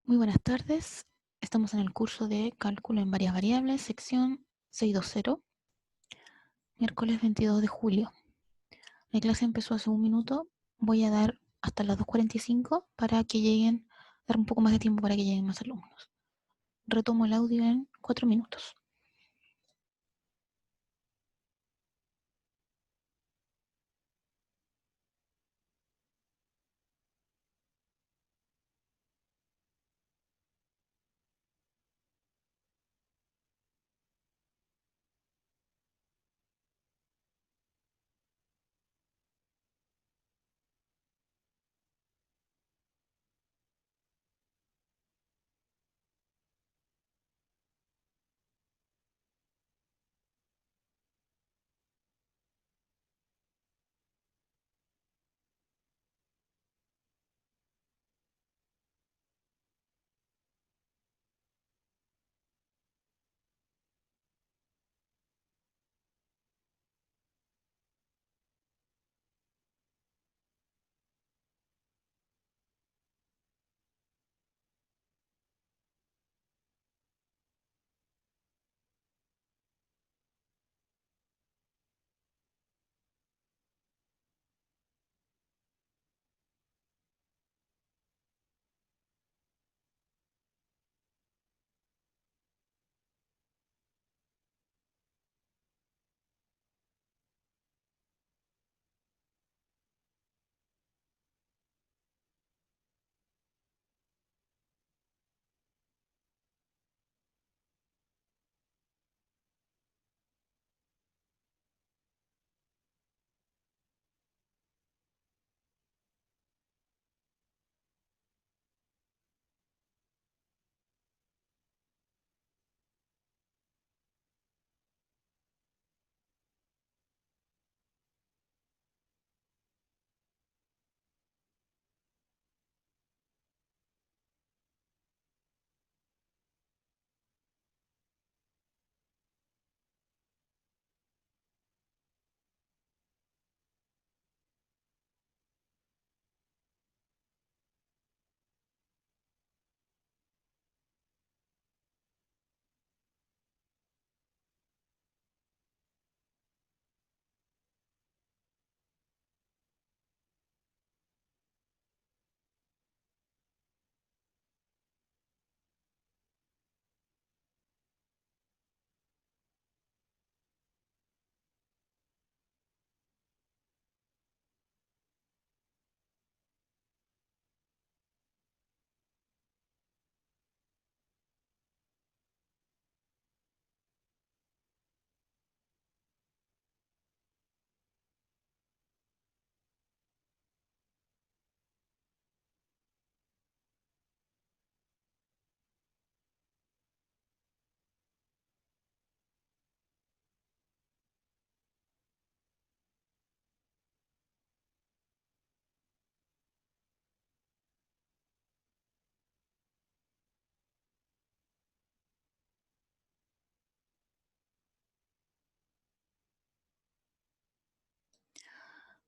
Muy buenas tardes. Estamos en el curso de Cálculo en varias variables, sección 620, miércoles 22 de julio. La clase empezó hace un minuto. Voy a dar hasta las 2:45 para que lleguen, dar un poco más de tiempo para que lleguen más alumnos. Retomo el audio en 4 minutos.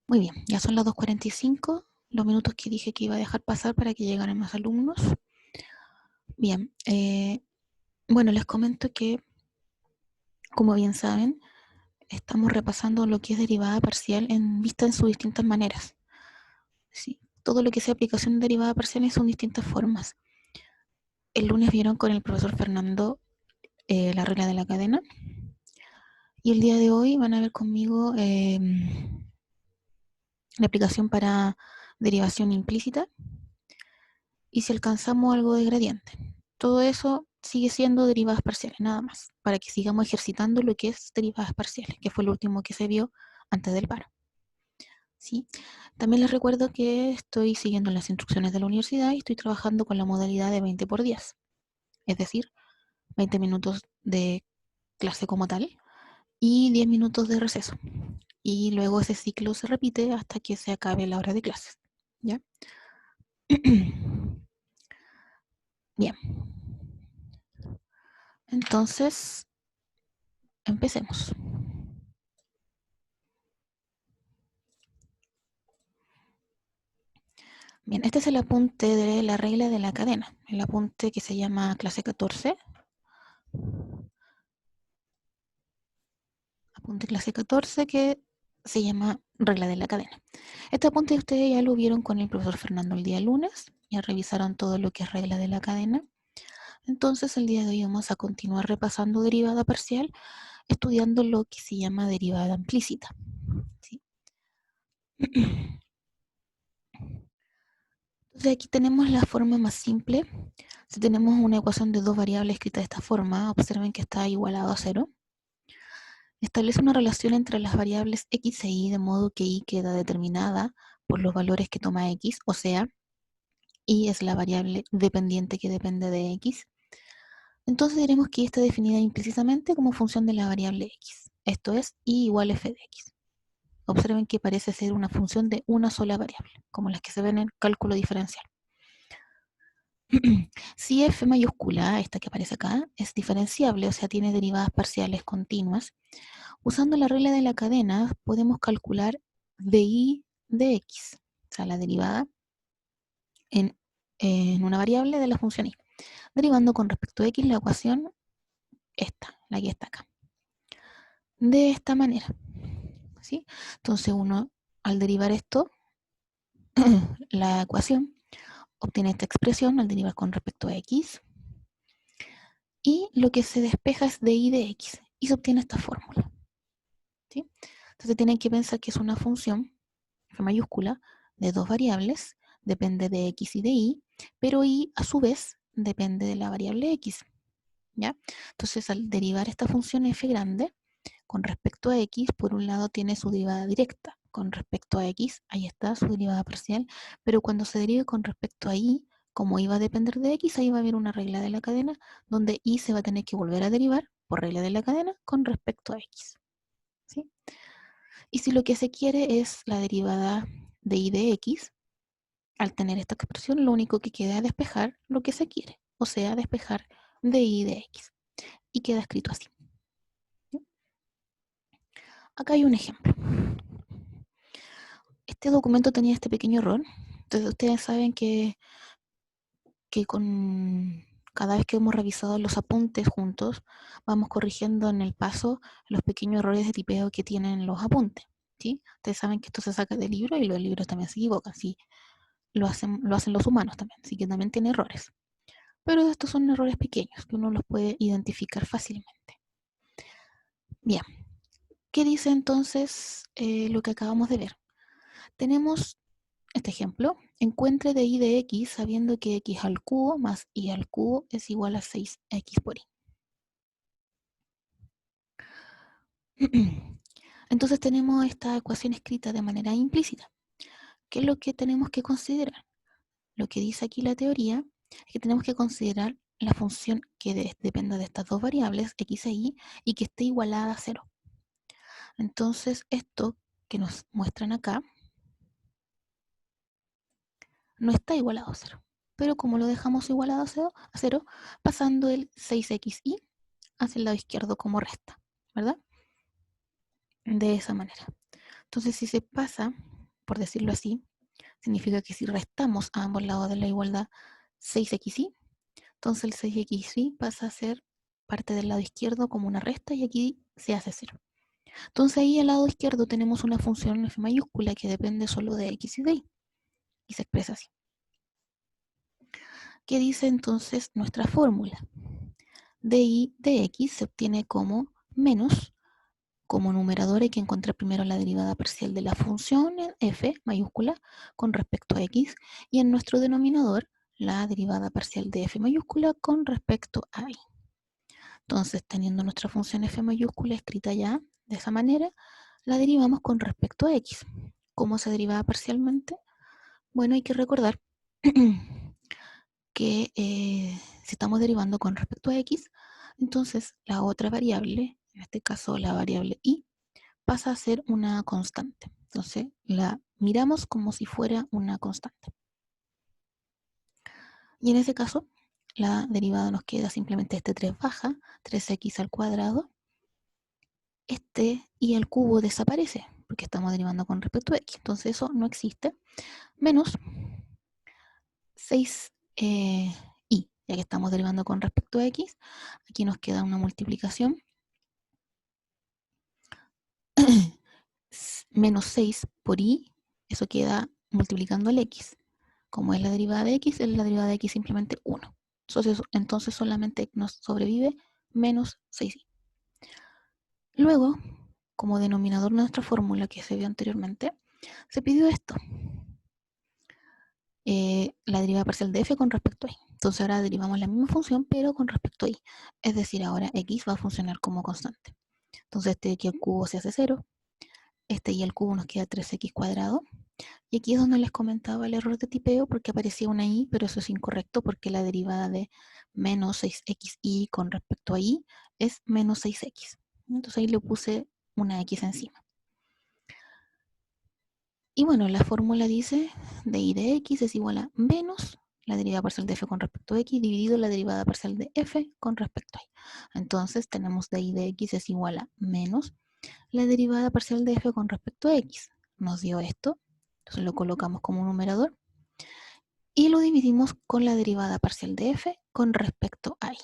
Muy bien, ya son las 2:45, los minutos que dije que iba a dejar pasar para que llegaran más alumnos. Bien, bueno, les comento que, como bien saben, estamos repasando lo que es derivada parcial vista en sus distintas maneras. Sí, todo lo que sea aplicación de derivada parcial son distintas formas. El lunes vieron con el profesor Fernando la regla de la cadena. Y el día de hoy van a ver conmigo la aplicación para derivación implícita y si alcanzamos algo de gradiente. Todo eso sigue siendo derivadas parciales, nada más, para que sigamos ejercitando lo que es derivadas parciales, que fue lo último que se vio antes del paro. ¿Sí? También les recuerdo que estoy siguiendo las instrucciones de la universidad y estoy trabajando con la modalidad de 20 por 10, es decir, 20 minutos de clase como tal y 10 minutos de receso. Y luego ese ciclo se repite hasta que se acabe la hora de clases. ¿Ya? Bien. Entonces, empecemos. Bien, este es el apunte de la regla de la cadena, el apunte que se llama clase 14. Apunte clase 14 que se llama regla de la cadena. Este apunte ustedes ya lo vieron con el profesor Fernando el día lunes, ya revisaron todo lo que es regla de la cadena. Entonces el día de hoy vamos a continuar repasando derivada parcial, estudiando lo que se llama derivada implícita. ¿Sí? Entonces aquí tenemos la forma más simple. Si tenemos una ecuación de dos variables escrita de esta forma, observen que está igualado a 0. Establece una relación entre las variables x e y, de modo que y queda determinada por los valores que toma x, o sea, y es la variable dependiente que depende de x. Entonces diremos que y está definida implícitamente como función de la variable x. Esto es y igual f de x. Observen que parece ser una función de una sola variable, como las que se ven en el cálculo diferencial. Si f mayúscula, esta que aparece acá, es diferenciable, o sea, tiene derivadas parciales continuas, usando la regla de la cadena podemos calcular dy de x, o sea, la derivada en una variable de la función y, derivando con respecto a x la ecuación esta, la que está acá. De esta manera, ¿sí? Entonces uno, al derivar esto, la ecuación, obtiene esta expresión al derivar con respecto a x, y lo que se despeja es dy de x, y se obtiene esta fórmula. ¿Sí? Entonces tienen que pensar que es una función f mayúscula de dos variables, depende de x y de y, pero y a su vez depende de la variable x. ¿Ya? Entonces al derivar esta función f grande con respecto a x, por un lado tiene su derivada directa con respecto a x, ahí está su derivada parcial, pero cuando se derive con respecto a y, como y va a depender de x, ahí va a haber una regla de la cadena donde y se va a tener que volver a derivar por regla de la cadena con respecto a x. ¿Sí? Y si lo que se quiere es la derivada de y de x, al tener esta expresión, lo único que queda es despejar lo que se quiere, o sea, despejar de y de x. Y queda escrito así. Acá hay un ejemplo. Este documento tenía este pequeño error. Entonces ustedes saben que con cada vez que hemos revisado los apuntes juntos, vamos corrigiendo en el paso los pequeños errores de tipeo que tienen los apuntes. ¿Sí? Ustedes saben que esto se saca del libro y los libros también se equivocan. ¿Sí? Lo hacen los humanos también, así que también tiene errores. Pero estos son errores pequeños que uno los puede identificar fácilmente. Bien, ¿qué dice entonces lo que acabamos de ver? Tenemos este ejemplo, encuentre de y de x sabiendo que x al cubo más y al cubo es igual a 6x por y. Entonces tenemos esta ecuación escrita de manera implícita. ¿Qué es lo que tenemos que considerar? Lo que dice aquí la teoría es que tenemos que considerar la función que dependa de estas dos variables, x e y que esté igualada a 0. Entonces esto que nos muestran acá no está igualado a 0. Pero como lo dejamos igualado a 0 pasando el 6xy hacia el lado izquierdo como resta, ¿verdad? De esa manera. Entonces, si se pasa, por decirlo así, significa que si restamos a ambos lados de la igualdad 6xy, entonces el 6xy pasa a ser parte del lado izquierdo como una resta y aquí se hace 0. Entonces ahí al lado izquierdo tenemos una función f mayúscula que depende solo de x y de y, y se expresa así. ¿Qué dice entonces nuestra fórmula? Dy de x se obtiene como menos, como numerador hay que encontrar primero la derivada parcial de la función en f mayúscula con respecto a x, y en nuestro denominador la derivada parcial de f mayúscula con respecto a y. Entonces, teniendo nuestra función f mayúscula escrita ya de esa manera, la derivamos con respecto a x. ¿Cómo se derivaba parcialmente? Bueno, hay que recordar que si estamos derivando con respecto a x, entonces la otra variable, en este caso la variable y, pasa a ser una constante. Entonces la miramos como si fuera una constante. Y en ese caso, la derivada nos queda simplemente este 3 baja, 3x al cuadrado. Este y al cubo desaparece, porque estamos derivando con respecto a x. Entonces eso no existe. Menos 6i, ya que estamos derivando con respecto a x. Aquí nos queda una multiplicación. Menos 6 por i, eso queda multiplicando el x. Como es la derivada de x, es la derivada de x simplemente 1. Entonces solamente nos sobrevive menos 6i. Luego, como denominador de nuestra fórmula que se vio anteriormente, se pidió esto. La derivada parcial de f con respecto a y. Entonces ahora derivamos la misma función, pero con respecto a y. Es decir, ahora x va a funcionar como constante. Entonces este x al cubo se hace 0. Este y al cubo nos queda 3x cuadrado. Y aquí es donde les comentaba el error de tipeo, porque aparecía una y, pero eso es incorrecto, porque la derivada de menos 6xy con respecto a y es menos 6x. Entonces ahí le puse una x encima. Y bueno, la fórmula dice de y de x es igual a menos la derivada parcial de f con respecto a x dividido la derivada parcial de f con respecto a y. Entonces tenemos de y de x es igual a menos la derivada parcial de f con respecto a x. Nos dio esto, entonces lo colocamos como numerador y lo dividimos con la derivada parcial de f con respecto a y.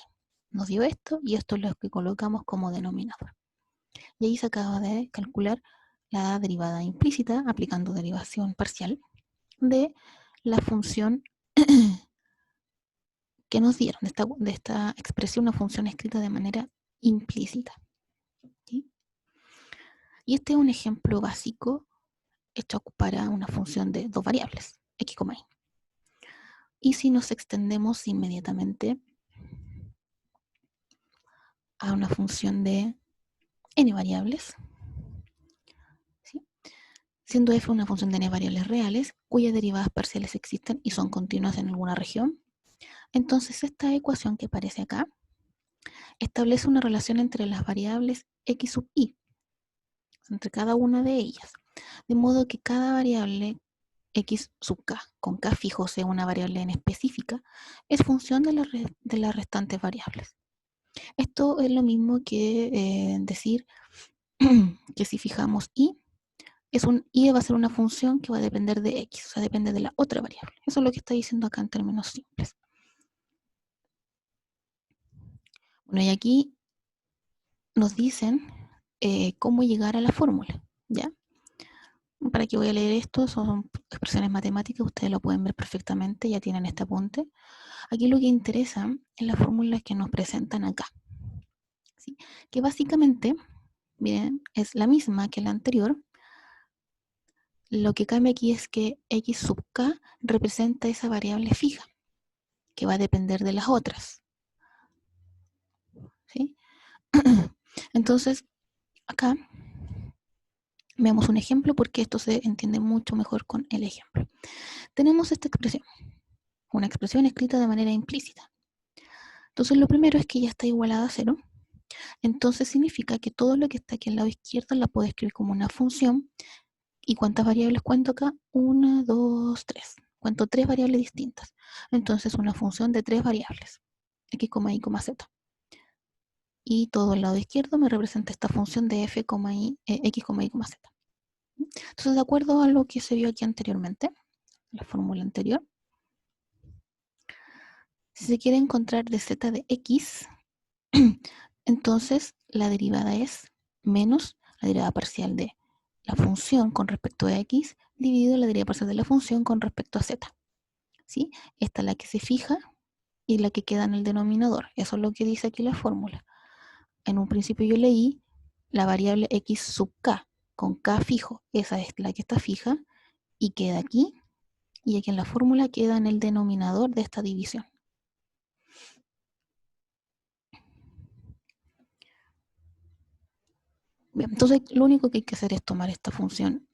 Nos dio esto y esto es lo que colocamos como denominador. Y ahí se acaba de calcular la derivada implícita aplicando derivación parcial de la función que nos dieron, de esta expresión, una función escrita de manera implícita. ¿Sí? Y este es un ejemplo básico hecho para una función de dos variables, x, y. Y si nos extendemos inmediatamente a una función de n variables, ¿sí? Siendo f una función de n variables reales, cuyas derivadas parciales existen y son continuas en alguna región, entonces esta ecuación que aparece acá establece una relación entre las variables x sub i, entre cada una de ellas, de modo que cada variable x sub k, con k fijo sea una variable n específica, es función de las restantes variables. Esto es lo mismo que decir que si fijamos i, y va a ser una función que va a depender de x, o sea, depende de la otra variable. Eso es lo que está diciendo acá en términos simples. Bueno, y aquí nos dicen cómo llegar a la fórmula, ¿ya? ¿Para qué voy a leer esto? Son expresiones matemáticas, ustedes lo pueden ver perfectamente, ya tienen este apunte. Aquí lo que interesa es la fórmula que nos presentan acá, ¿sí? Que básicamente, miren, es la misma que la anterior. Lo que cambia aquí es que x sub k representa esa variable fija, que va a depender de las otras, ¿sí? Entonces, acá veamos un ejemplo porque esto se entiende mucho mejor con el ejemplo. Tenemos esta expresión, una expresión escrita de manera implícita. Entonces, lo primero es que ya está igualada a 0. Entonces, significa que todo lo que está aquí al lado izquierdo la puedo escribir como una función. ¿Y cuántas variables cuento acá? 1, 2, 3. Cuento 3 variables distintas. Entonces, una función de 3 variables, x, y, z. Y todo el lado izquierdo me representa esta función de f, y, x, y, z. Entonces, de acuerdo a lo que se vio aquí anteriormente, la fórmula anterior, si se quiere encontrar de z de x, entonces la derivada es menos la derivada parcial de la función con respecto a x dividido la derivada parcial de la función con respecto a z. ¿Sí? Esta es la que se fija y la que queda en el denominador. Eso es lo que dice aquí la fórmula. En un principio yo leí la variable x sub k con k fijo. Esa es la que está fija y queda aquí. Y aquí en la fórmula queda en el denominador de esta división. Bien, entonces lo único que hay que hacer es tomar esta función,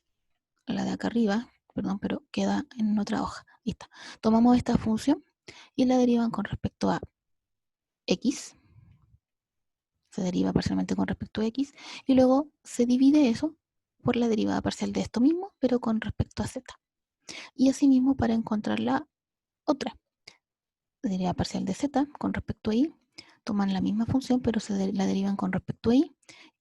la de acá arriba, perdón, pero queda en otra hoja. Ahí está. Tomamos esta función y la derivan con respecto a x. Se deriva parcialmente con respecto a x. Y luego se divide eso por la derivada parcial de esto mismo, pero con respecto a z. Y asimismo para encontrar la otra derivada parcial de z con respecto a y, toman la misma función, pero la derivan con respecto a y.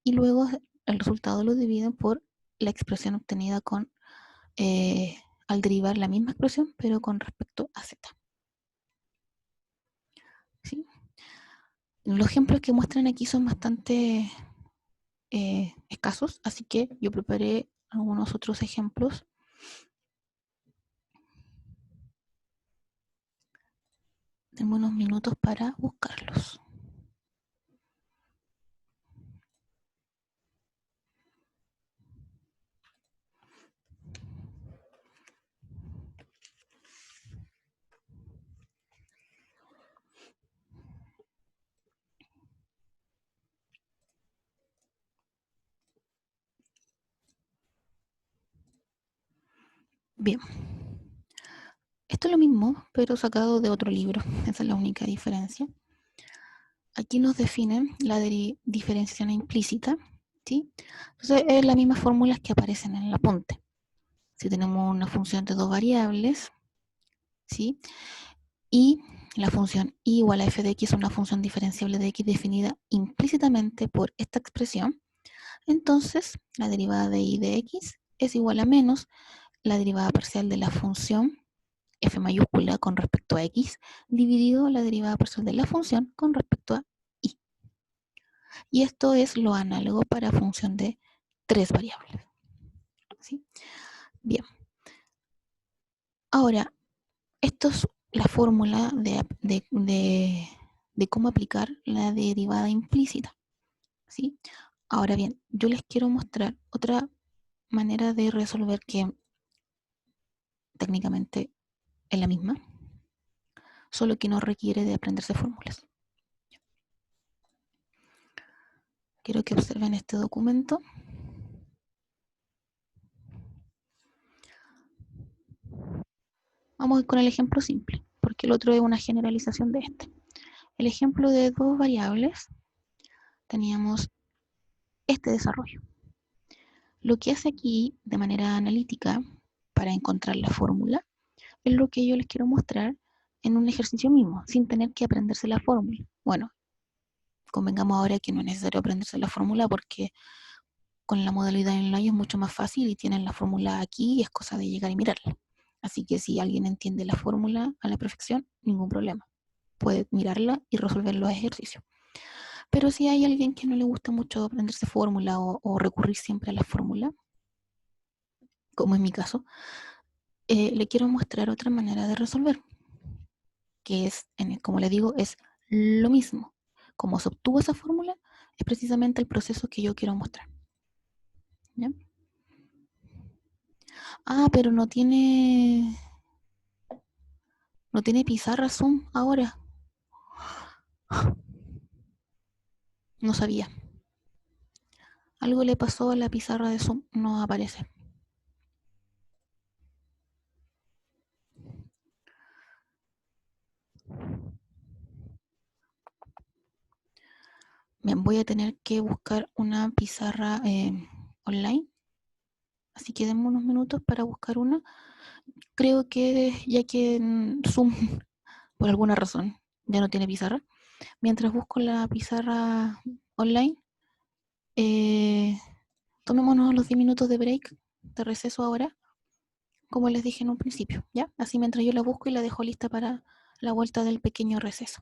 Y luego el resultado lo dividen por la expresión obtenida con al derivar la misma expresión, pero con respecto a z. Los ejemplos que muestran aquí son bastante escasos, así que yo preparé algunos otros ejemplos. Tengo unos minutos para buscarlos. Bien, esto es lo mismo, pero sacado de otro libro. Esa es la única diferencia. Aquí nos definen la diferenciación implícita, ¿sí? Entonces, es las mismas fórmulas que aparecen en el apunte. Si tenemos una función de dos variables, ¿sí? Y la función y igual a f de x es una función diferenciable de x definida implícitamente por esta expresión, entonces la derivada de y de x es igual a menos la derivada parcial de la función f mayúscula con respecto a x dividido la derivada parcial de la función con respecto a y. Y esto es lo análogo para función de tres variables. ¿Sí? Bien. Ahora, esto es la fórmula de cómo aplicar la derivada implícita. ¿Sí? Ahora bien, yo les quiero mostrar otra manera de resolver que técnicamente es la misma, solo que no requiere de aprenderse fórmulas. Quiero que observen este documento. Vamos con el ejemplo simple, porque el otro es una generalización de este. El ejemplo de dos variables, teníamos este desarrollo. Lo que hace aquí de manera analítica para encontrar la fórmula es lo que yo les quiero mostrar en un ejercicio mismo, sin tener que aprenderse la fórmula. Bueno, convengamos ahora que no es necesario aprenderse la fórmula porque con la modalidad online es mucho más fácil y tienen la fórmula aquí y es cosa de llegar y mirarla. Así que si alguien entiende la fórmula a la perfección, ningún problema. Puede mirarla y resolver los ejercicios. Pero si hay alguien que no le gusta mucho aprenderse fórmula o recurrir siempre a la fórmula, como es mi caso, le quiero mostrar otra manera de resolver, que es, como le digo, es lo mismo. Como se obtuvo esa fórmula, es precisamente el proceso que yo quiero mostrar. ¿Ya? Ah, pero no tiene pizarra Zoom ahora. No sabía. Algo le pasó a la pizarra de Zoom, no aparece. Bien, voy a tener que buscar una pizarra online, así que denme unos minutos para buscar una. Creo que ya que en Zoom, por alguna razón, ya no tiene pizarra, mientras busco la pizarra online, eh, tomémonos los 10 minutos de break, de receso ahora, como les dije en un principio, ¿ya? Así mientras yo la busco y la dejo lista para la vuelta del pequeño receso.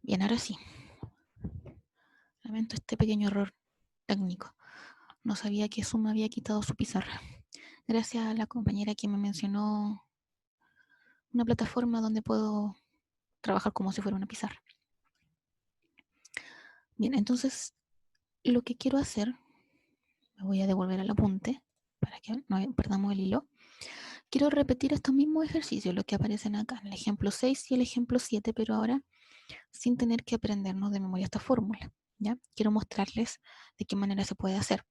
Bien, ahora sí. Lamento este pequeño error técnico. No sabía que Zoom había quitado su pizarra. Gracias a la compañera que me mencionó una plataforma donde puedo trabajar como si fuera una pizarra. Bien, entonces lo que quiero hacer, me voy a devolver al apunte para que no perdamos el hilo. Quiero repetir estos mismos ejercicios, los que aparecen acá, en el ejemplo 6 y el ejemplo 7, pero ahora sin tener que aprendernos de memoria esta fórmula. ¿Ya? Quiero mostrarles de qué manera se puede hacer,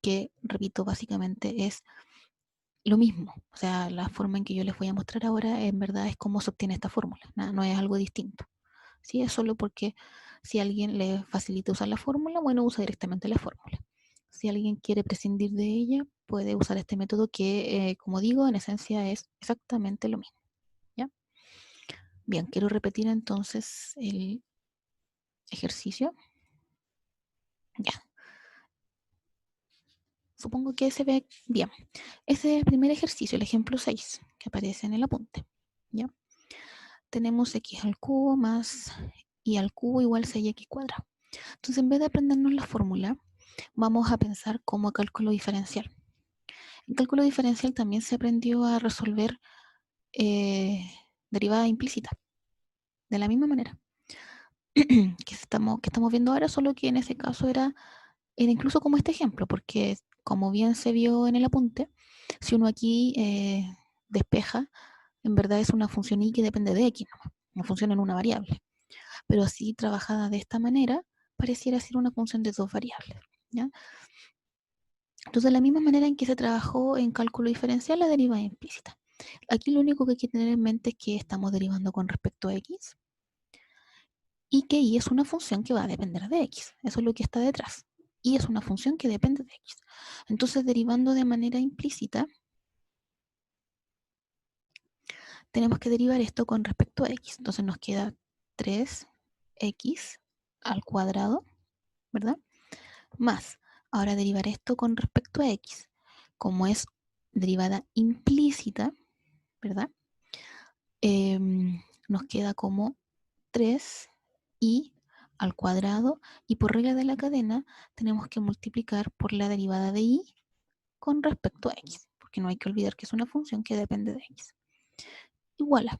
que, repito, básicamente es lo mismo. O sea, la forma en que yo les voy a mostrar ahora en verdad es cómo se obtiene esta fórmula, no es algo distinto. ¿Sí? Es solo porque si alguien le facilita usar la fórmula, bueno, usa directamente la fórmula. Si alguien quiere prescindir de ella, puede usar este método que, como digo, en esencia es exactamente lo mismo. ¿Ya? Bien, quiero repetir entonces el ejercicio. Ya, supongo que se ve bien. Este es el primer ejercicio, el ejemplo 6, que aparece en el apunte. ¿Ya? Tenemos x al cubo más y al cubo igual 6x cuadrado. Entonces, en vez de aprendernos la fórmula, vamos a pensar como cálculo diferencial. En cálculo diferencial también se aprendió a resolver derivada implícita, de la misma manera que estamos viendo ahora, solo que en ese caso era incluso como este ejemplo, porque como bien se vio en el apunte, si uno aquí despeja, en verdad es una función y que depende de x, una función en una variable. Pero así trabajada de esta manera, pareciera ser una función de dos variables. ¿Ya? Entonces, de la misma manera en que se trabajó en cálculo diferencial, la derivada implícita. Aquí lo único que hay que tener en mente es que estamos derivando con respecto a x y que y es una función que va a depender de x. Eso es lo que está detrás. Y es una función que depende de x. Entonces, derivando de manera implícita, tenemos que derivar esto con respecto a x. Entonces nos queda 3x al cuadrado, ¿verdad? Más, ahora derivar esto con respecto a x. Como es derivada implícita, ¿verdad? Nos queda como 3i al cuadrado y por regla de la cadena tenemos que multiplicar por la derivada de i con respecto a x, porque no hay que olvidar que es una función que depende de x. Igual a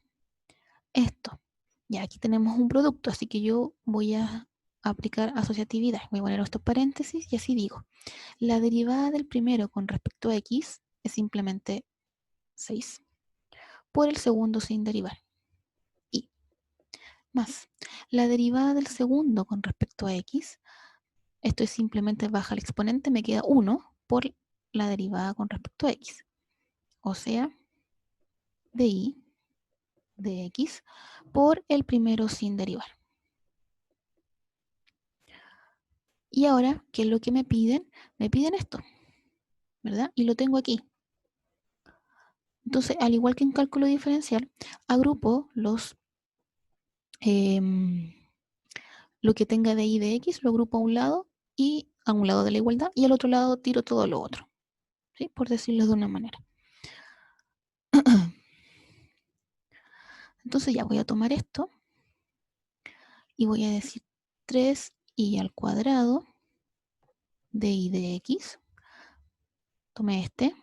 esto. Ya aquí tenemos un producto, así que yo voy a aplicar asociatividad. Voy a poner estos paréntesis y así digo. La derivada del primero con respecto a x es simplemente 6 por el segundo sin derivar. Y más, la derivada del segundo con respecto a x, esto es simplemente baja el exponente, me queda 1 por la derivada con respecto a x. O sea, de y de x por el primero sin derivar. Y ahora, ¿qué es lo que me piden? Me piden esto, ¿verdad? Y lo tengo aquí. Entonces, al igual que en cálculo diferencial, agrupo lo que tenga de y de x, lo agrupo a un lado y a un lado de la igualdad y al otro lado tiro todo lo otro, ¿sí? Por decirlo de una manera. Entonces ya voy a tomar esto y voy a decir 3i al cuadrado de y de x. Tomé este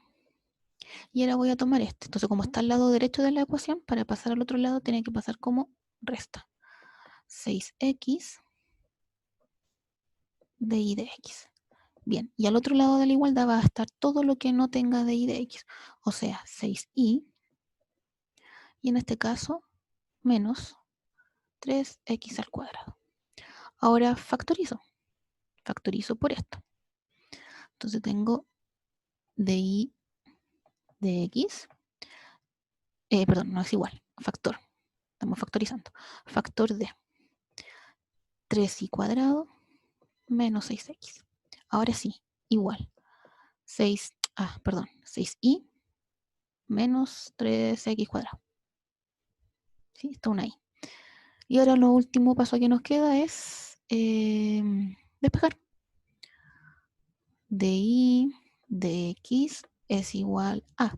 y ahora voy a tomar este. Entonces, como está al lado derecho de la ecuación, para pasar al otro lado tiene que pasar como resta. 6x de y de x. Bien, y al otro lado de la igualdad va a estar todo lo que no tenga de y de x, o sea, 6i, y en este caso, menos 3x al cuadrado. Ahora factorizo por esto. Entonces tengo de y de x, perdón, no es igual, factor, estamos factorizando, factor de 3i cuadrado menos 6x. Ahora sí, igual, 6i menos 3x cuadrado. ¿Sí? Está una i. Y ahora lo último paso que nos queda es despejar. De y de x es igual a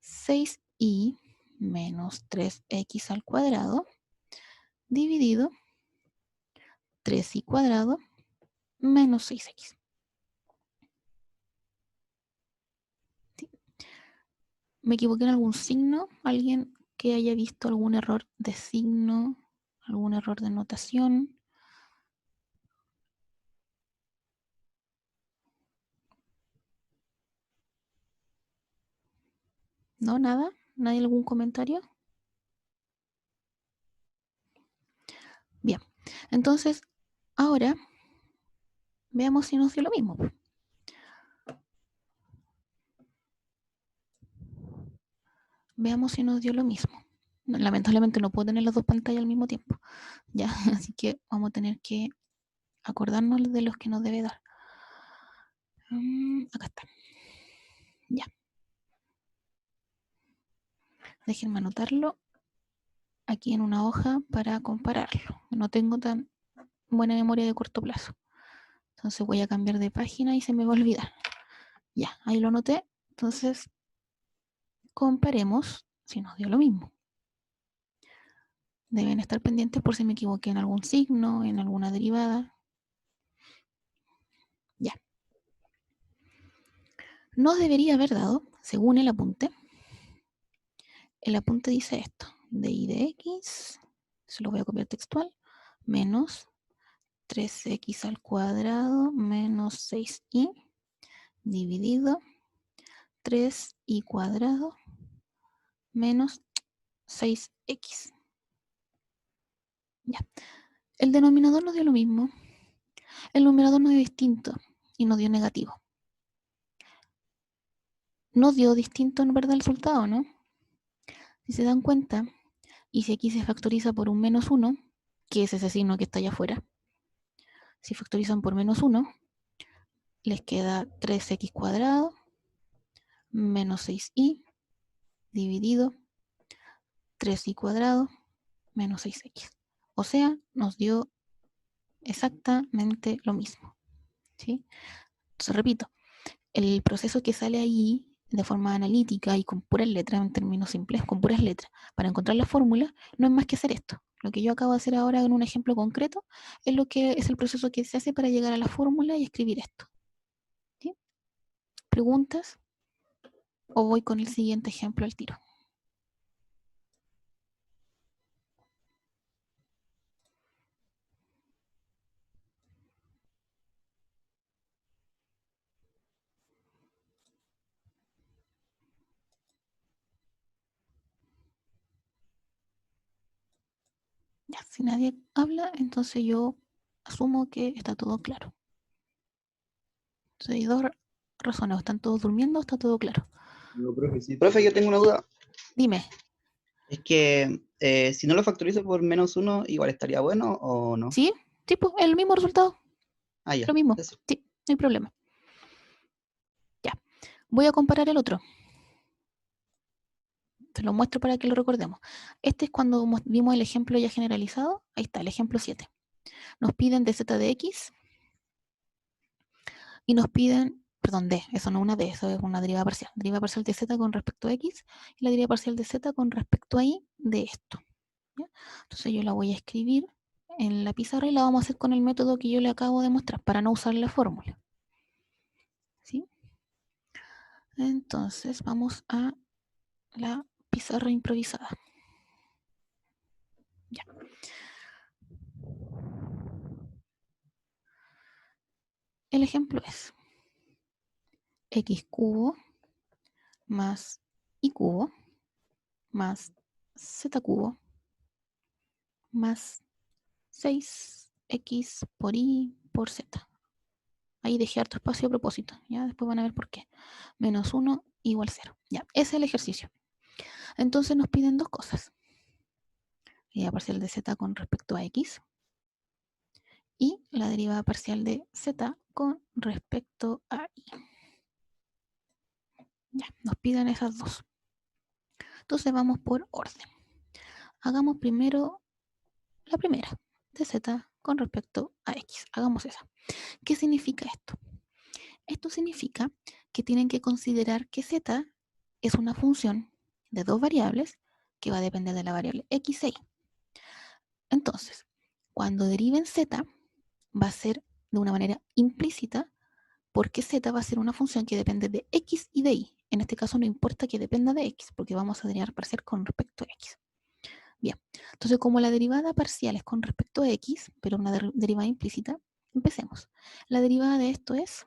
6i menos 3x al cuadrado dividido 3y cuadrado menos 6x. ¿Sí? ¿Me equivoqué en algún signo? ¿Alguien que haya visto algún error de signo? ¿Algún error de notación? ¿No? ¿Nada? ¿Nadie algún comentario? Bien, entonces ahora veamos si nos dio lo mismo. Veamos si nos dio lo mismo. Lamentablemente no puedo tener las dos pantallas al mismo tiempo, ¿ya? Así que vamos a tener que acordarnos de los que nos debe dar. Acá está. Ya. Déjenme anotarlo aquí en una hoja para compararlo. No tengo tan buena memoria de corto plazo. Entonces voy a cambiar de página y se me va a olvidar. Ya, ahí lo anoté. Entonces, comparemos si nos dio lo mismo. Deben estar pendientes por si me equivoqué en algún signo, en alguna derivada. Ya. Nos debería haber dado, según el apunte dice esto. dy de x, se lo voy a copiar textual, menos 3x al cuadrado menos 6y dividido 3y cuadrado menos 6x. Ya. El denominador nos dio lo mismo. El numerador nos dio distinto y nos dio negativo. Nos dio distinto en verdad el resultado, ¿no? Si se dan cuenta, y si aquí se factoriza por un menos 1, que es ese signo que está allá afuera, si factorizan por menos 1, les queda 3x cuadrado menos 6y dividido 3y cuadrado menos 6x. O sea, nos dio exactamente lo mismo. ¿Sí? Entonces, repito, el proceso que sale ahí de forma analítica y con puras letras, en términos simples, con puras letras, para encontrar la fórmula, no es más que hacer esto. Lo que yo acabo de hacer ahora en un ejemplo concreto es lo que es el proceso que se hace para llegar a la fórmula y escribir esto. ¿Sí? ¿Preguntas? ¿O voy con el siguiente ejemplo al tiro? Ya, si nadie habla, entonces yo asumo que está todo claro. Entonces hay dos razones, ¿están todos durmiendo o está todo claro? No, profe, sí. Profe, yo tengo una duda. Dime. Es que si no lo factorizo por menos 1, igual estaría bueno o no. ¿Sí? Sí, pues el mismo resultado. Ah, ya. Lo mismo. Eso. Sí, no hay problema. Ya. Voy a comparar el otro. Te lo muestro para que lo recordemos. Este es cuando vimos el ejemplo ya generalizado. Ahí está, el ejemplo 7. Nos piden dz de x y nos piden, perdón, d, eso no es una d, eso es una derivada parcial. Derivada parcial de z con respecto a x y la derivada parcial de z con respecto a y de esto. ¿Ya? Entonces yo la voy a escribir en la pizarra y la vamos a hacer con el método que yo le acabo de mostrar para no usar la fórmula. ¿Sí? Entonces vamos a la pizarra improvisada. Ya. El ejemplo es x cubo más y cubo más z cubo más 6x por y por z. Ahí dejé harto espacio a propósito, ya después van a ver por qué. Menos 1 igual 0. Ya, ese es el ejercicio. Entonces nos piden dos cosas. La derivada parcial de z con respecto a x y la derivada parcial de z con respecto a y. Ya, nos piden esas dos. Entonces vamos por orden. Hagamos primero la primera, de z con respecto a x. Hagamos esa. ¿Qué significa esto? Esto significa que tienen que considerar que z es una función de dos variables que va a depender de la variable x e y. Entonces, cuando deriven z, va a ser de una manera implícita, porque z va a ser una función que depende de x y de y. En este caso no importa que dependa de x, porque vamos a derivar parcial con respecto a x. Bien, entonces como la derivada parcial es con respecto a x, pero una derivada implícita, empecemos. La derivada de esto es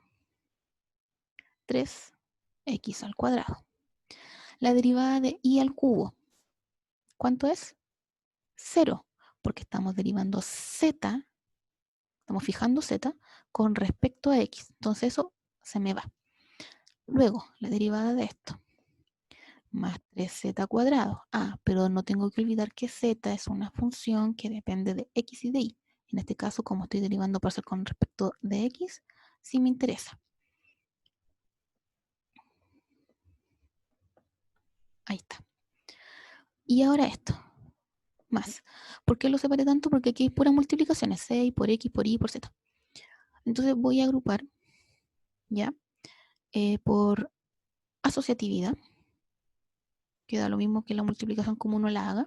3x al cuadrado. La derivada de y al cubo, ¿cuánto es? 0, porque estamos derivando z, estamos fijando z con respecto a x. Entonces eso se me va. Luego, la derivada de esto, más 3z cuadrado. Ah, pero no tengo que olvidar que z es una función que depende de x y de y. En este caso, como estoy derivando parcial con respecto de x, sí me interesa. Ahí está. Y ahora esto, más. ¿Por qué lo separé tanto? Porque aquí hay puras multiplicaciones, 6 por x, por y, por z. Entonces voy a agrupar, ¿ya? Por asociatividad, que da lo mismo que la multiplicación como uno la haga.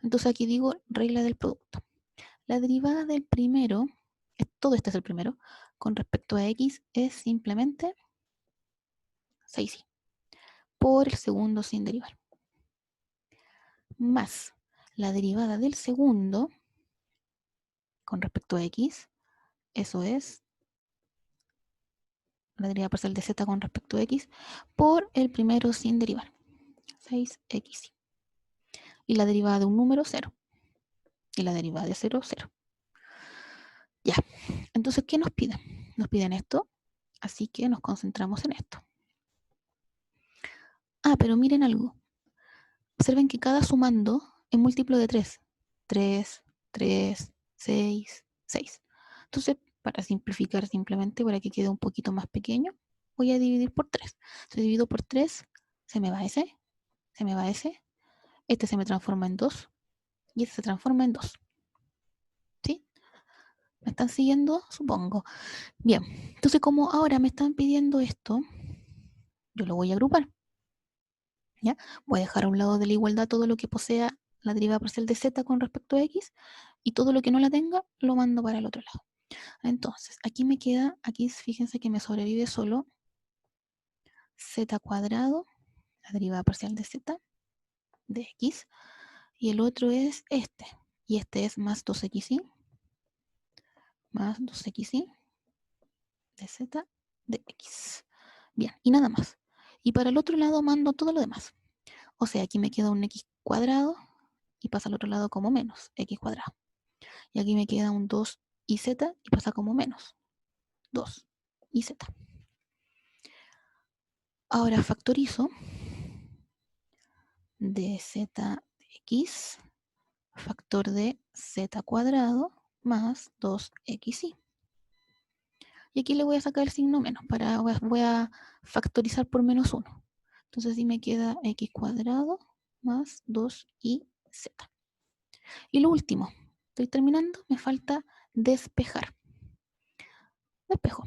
Entonces aquí digo regla del producto. La derivada del primero, todo este es el primero, con respecto a x es simplemente 6y, por el segundo sin derivar. Más la derivada del segundo con respecto a x, eso es la derivada parcial de z con respecto a x, por el primero sin derivar, 6x. Y la derivada de un número, 0. Y la derivada de 0, 0. Ya, entonces, ¿qué nos piden? Nos piden esto, así que nos concentramos en esto. Ah, pero miren algo. Observen que cada sumando es múltiplo de 3. 3, 3, 6, 6. Entonces, para simplificar simplemente, para que quede un poquito más pequeño, voy a dividir por 3. Si divido por 3, se me va ese, se me va ese. Este se me transforma en 2 y este se transforma en 2. ¿Sí? ¿Me están siguiendo? Supongo. Bien, entonces como ahora me están pidiendo esto, yo lo voy a agrupar. ¿Ya? Voy a dejar a un lado de la igualdad todo lo que posea la derivada parcial de z con respecto a x, y todo lo que no la tenga lo mando para el otro lado. Entonces, aquí me queda, aquí fíjense que me sobrevive solo z cuadrado, la derivada parcial de z, de x, y el otro es este, y este es más 2xy, más 2xy de z de x. Bien, y nada más. Y para el otro lado mando todo lo demás. O sea, aquí me queda un x cuadrado y pasa al otro lado como menos x cuadrado. Y aquí me queda un 2 y z y pasa como menos 2 y z. Ahora factorizo de z de x, factor de z cuadrado más 2xy. Y aquí le voy a sacar el signo menos, voy a factorizar por menos 1. Entonces sí me queda x cuadrado más 2y z. Y lo último, estoy terminando, me falta despejar. Despejo.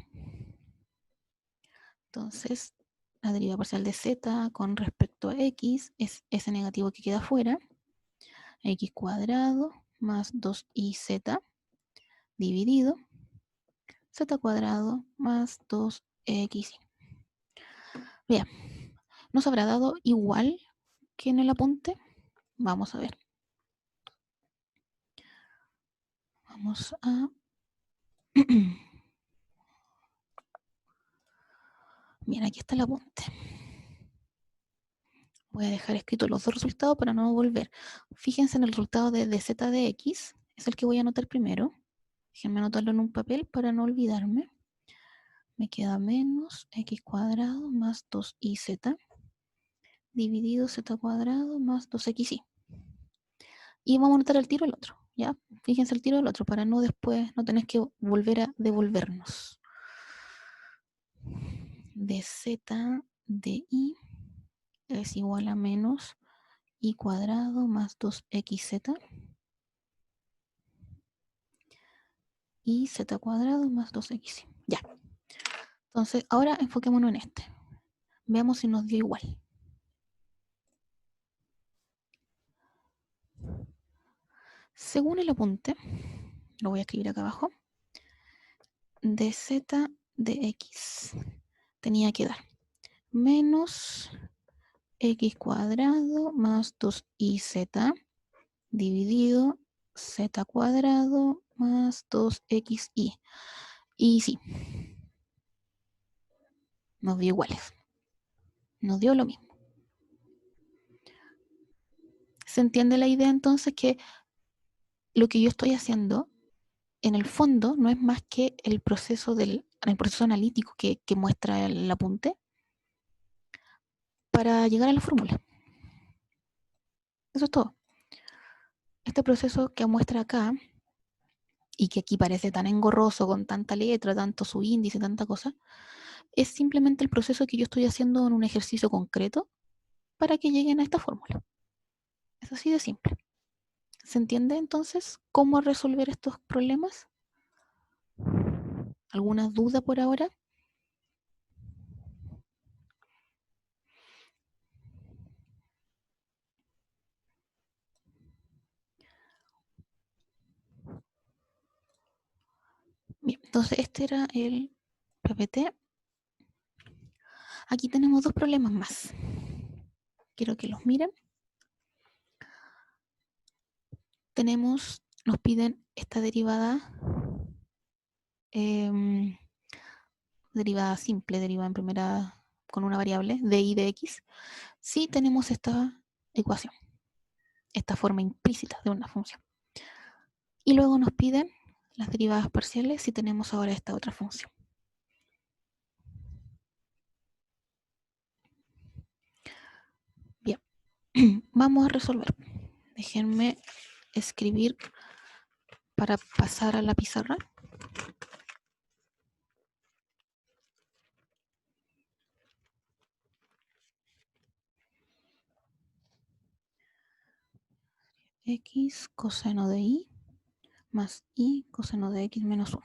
Entonces, la derivada parcial de z con respecto a x es ese negativo que queda afuera, x cuadrado más 2iz dividido z cuadrado más 2x. Bien, ¿nos habrá dado igual que en el apunte? Vamos a ver. Vamos a... Bien, aquí está el apunte. Voy a dejar escritos los dos resultados para no volver. Fíjense en el resultado de dz de x, es el que voy a anotar primero. Déjenme anotarlo en un papel para no olvidarme. Me queda menos x cuadrado más 2iz dividido z cuadrado más 2xy. Y vamos a anotar el tiro el otro, ¿ya? Fíjense el tiro del otro para no después, no tener que volver a devolvernos. Dz de y es igual a menos y cuadrado más 2xz y z cuadrado más 2x. Ya. Entonces, ahora enfoquémonos en este. Veamos si nos dio igual. Según el apunte, lo voy a escribir acá abajo, dz de x tenía que dar menos x cuadrado más 2iz dividido z cuadrado más 2xy. Y sí, nos dio iguales. Nos dio lo mismo. ¿Se entiende la idea entonces que lo que yo estoy haciendo en el fondo no es más que el proceso analítico que muestra el apunte para llegar a la fórmula? Eso es todo. Este proceso que muestra acá y que aquí parece tan engorroso con tanta letra, tanto subíndice, tanta cosa, es simplemente el proceso que yo estoy haciendo en un ejercicio concreto para que lleguen a esta fórmula. Es así de simple. ¿Se entiende entonces cómo resolver estos problemas? ¿Alguna duda por ahora? Bien, entonces este era el PPT. Aquí tenemos dos problemas más. Quiero que los miren. Nos piden esta derivada, derivada simple, derivada en primera con una variable, de y de x, si tenemos esta ecuación, esta forma implícita de una función. Y luego nos piden las derivadas parciales si tenemos ahora esta otra función. Bien, vamos a resolver. Déjenme escribir para pasar a la pizarra. X coseno de y más y coseno de x menos 1.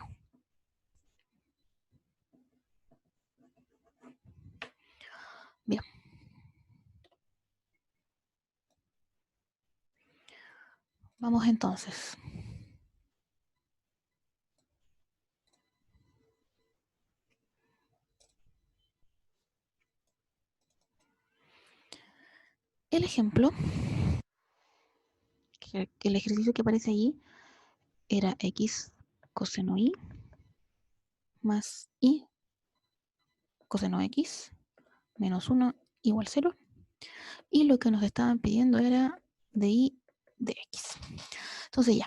Bien. Vamos entonces. El ejemplo, que el ejercicio que aparece ahí era x coseno y más y coseno x menos 1 igual 0. Y lo que nos estaban pidiendo era de y de x. Entonces ya,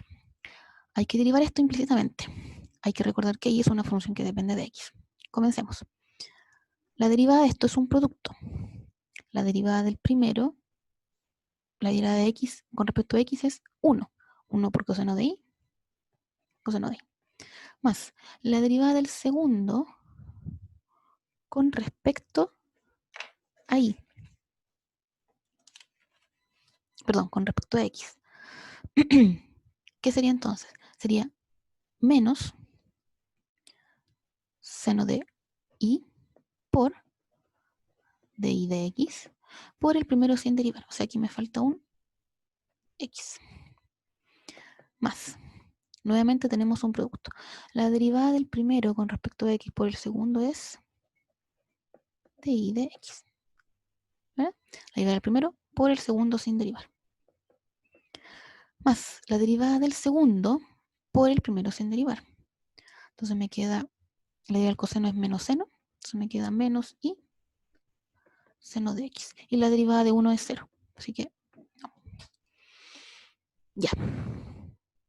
hay que derivar esto implícitamente. Hay que recordar que y es una función que depende de x. Comencemos. La derivada de esto es un producto. La derivada del primero, la derivada de x con respecto a x es 1. 1 por coseno de y, coseno de y. Más la derivada del segundo con respecto a y. Perdón, con respecto a x. ¿Qué sería entonces? Sería menos seno de y por de y de x por el primero sin derivar. O sea, aquí me falta un x. Más. Nuevamente tenemos un producto. La derivada del primero con respecto a x por el segundo es de y de x. ¿Verdad? La derivada del primero por el segundo sin derivar. Más la derivada del segundo por el primero sin derivar. Entonces me queda, la derivada del coseno es menos seno. Entonces me queda menos y seno de x. Y la derivada de 1 es 0. Así que, no. Ya.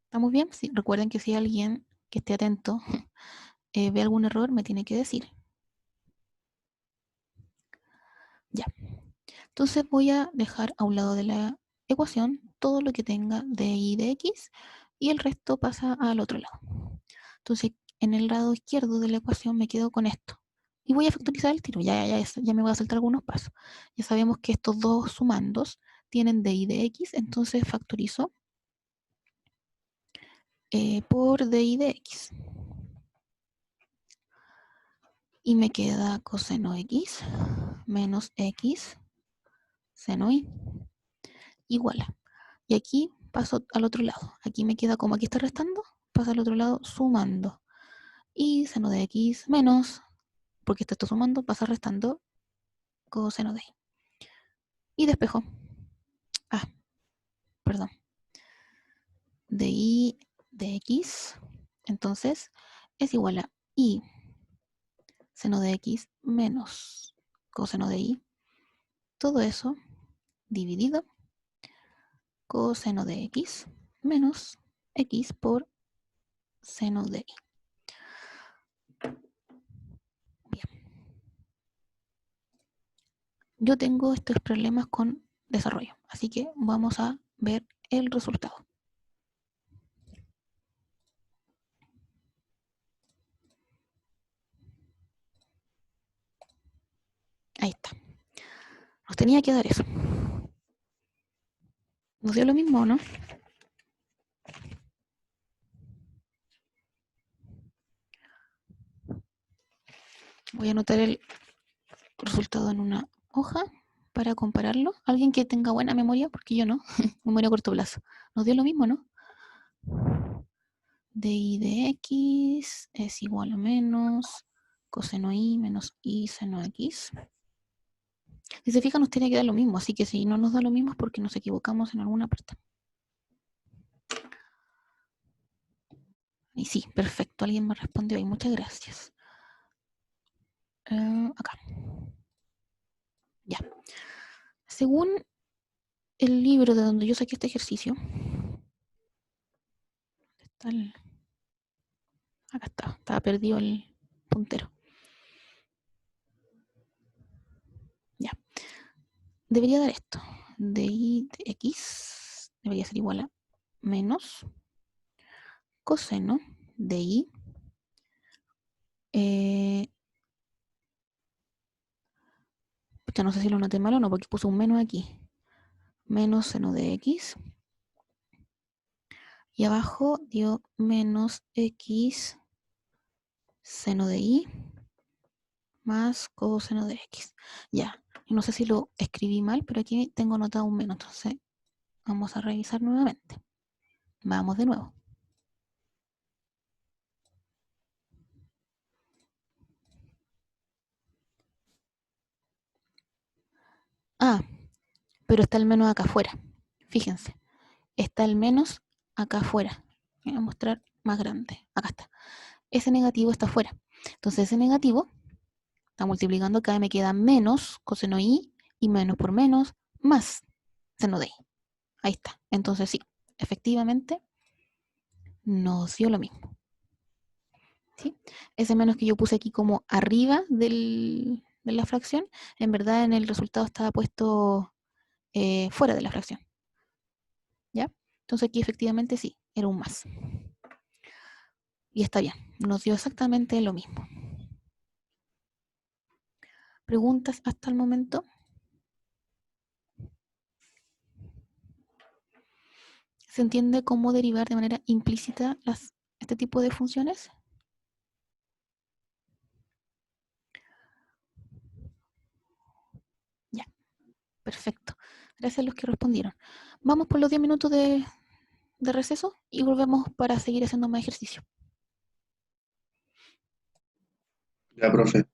¿Estamos bien? Sí, recuerden que si alguien que esté atento ve algún error, me tiene que decir. Ya. Entonces voy a dejar a un lado de la ecuación todo lo que tenga de y de x y el resto pasa al otro lado. Entonces, en el lado izquierdo de la ecuación me quedo con esto. Y voy a factorizar el tiro. Ya me voy a saltar algunos pasos. Ya sabemos que estos dos sumandos tienen de y de x, entonces factorizo por de y de x. Y me queda coseno x menos x seno y igual a. Y aquí paso al otro lado. Aquí me queda como aquí está restando, pasa al otro lado sumando. y seno de x menos, porque esto está sumando, pasa restando coseno de y. Y despejo. Ah, perdón. De y de x, entonces es igual a y seno de x menos coseno de y. Todo eso dividido coseno de x menos x por seno de y. Bien. Yo tengo estos problemas con desarrollo, así que vamos a ver el resultado. Ahí está. Nos tenía que dar eso. ¿Nos dio lo mismo o no? Voy a anotar el resultado en una hoja para compararlo. Alguien que tenga buena memoria, porque yo no, memoria a corto plazo. Nos dio lo mismo, ¿no? De y de x es igual a menos coseno y menos y seno x. Si se fijan, nos tiene que dar lo mismo, así que si no nos da lo mismo es porque nos equivocamos en alguna parte. Y sí, perfecto, alguien me respondió ahí, muchas gracias. Acá. Ya. Según el libro de donde yo saqué este ejercicio, está acá estaba perdido el puntero. Ya. Debería dar esto. De y de x debería ser igual a menos coseno de y ya no sé si lo noté mal o no, porque puse un menos aquí. Menos seno de x. Y abajo dio menos x seno de y más coseno de x. Ya, no sé si lo escribí mal, pero aquí tengo anotado un menos. Entonces vamos a revisar nuevamente. Vamos de nuevo. Ah, pero está el menos acá afuera. Fíjense, está el menos acá afuera. Voy a mostrar más grande. Acá está. Ese negativo está afuera. Entonces ese negativo está multiplicando acá y me queda menos coseno y menos por menos más seno de y. Ahí está. Entonces sí, efectivamente nos dio lo mismo. ¿Sí? Ese menos que yo puse aquí como arriba de la fracción, en verdad en el resultado estaba puesto fuera de la fracción. ¿Ya? Entonces aquí efectivamente sí, era un más. Y está bien, nos dio exactamente lo mismo. ¿Preguntas hasta el momento? ¿Se entiende cómo derivar de manera implícita este tipo de funciones? Ya, perfecto. Gracias a los que respondieron. Vamos por los 10 minutos de receso y volvemos para seguir haciendo más ejercicio. Ya, profe.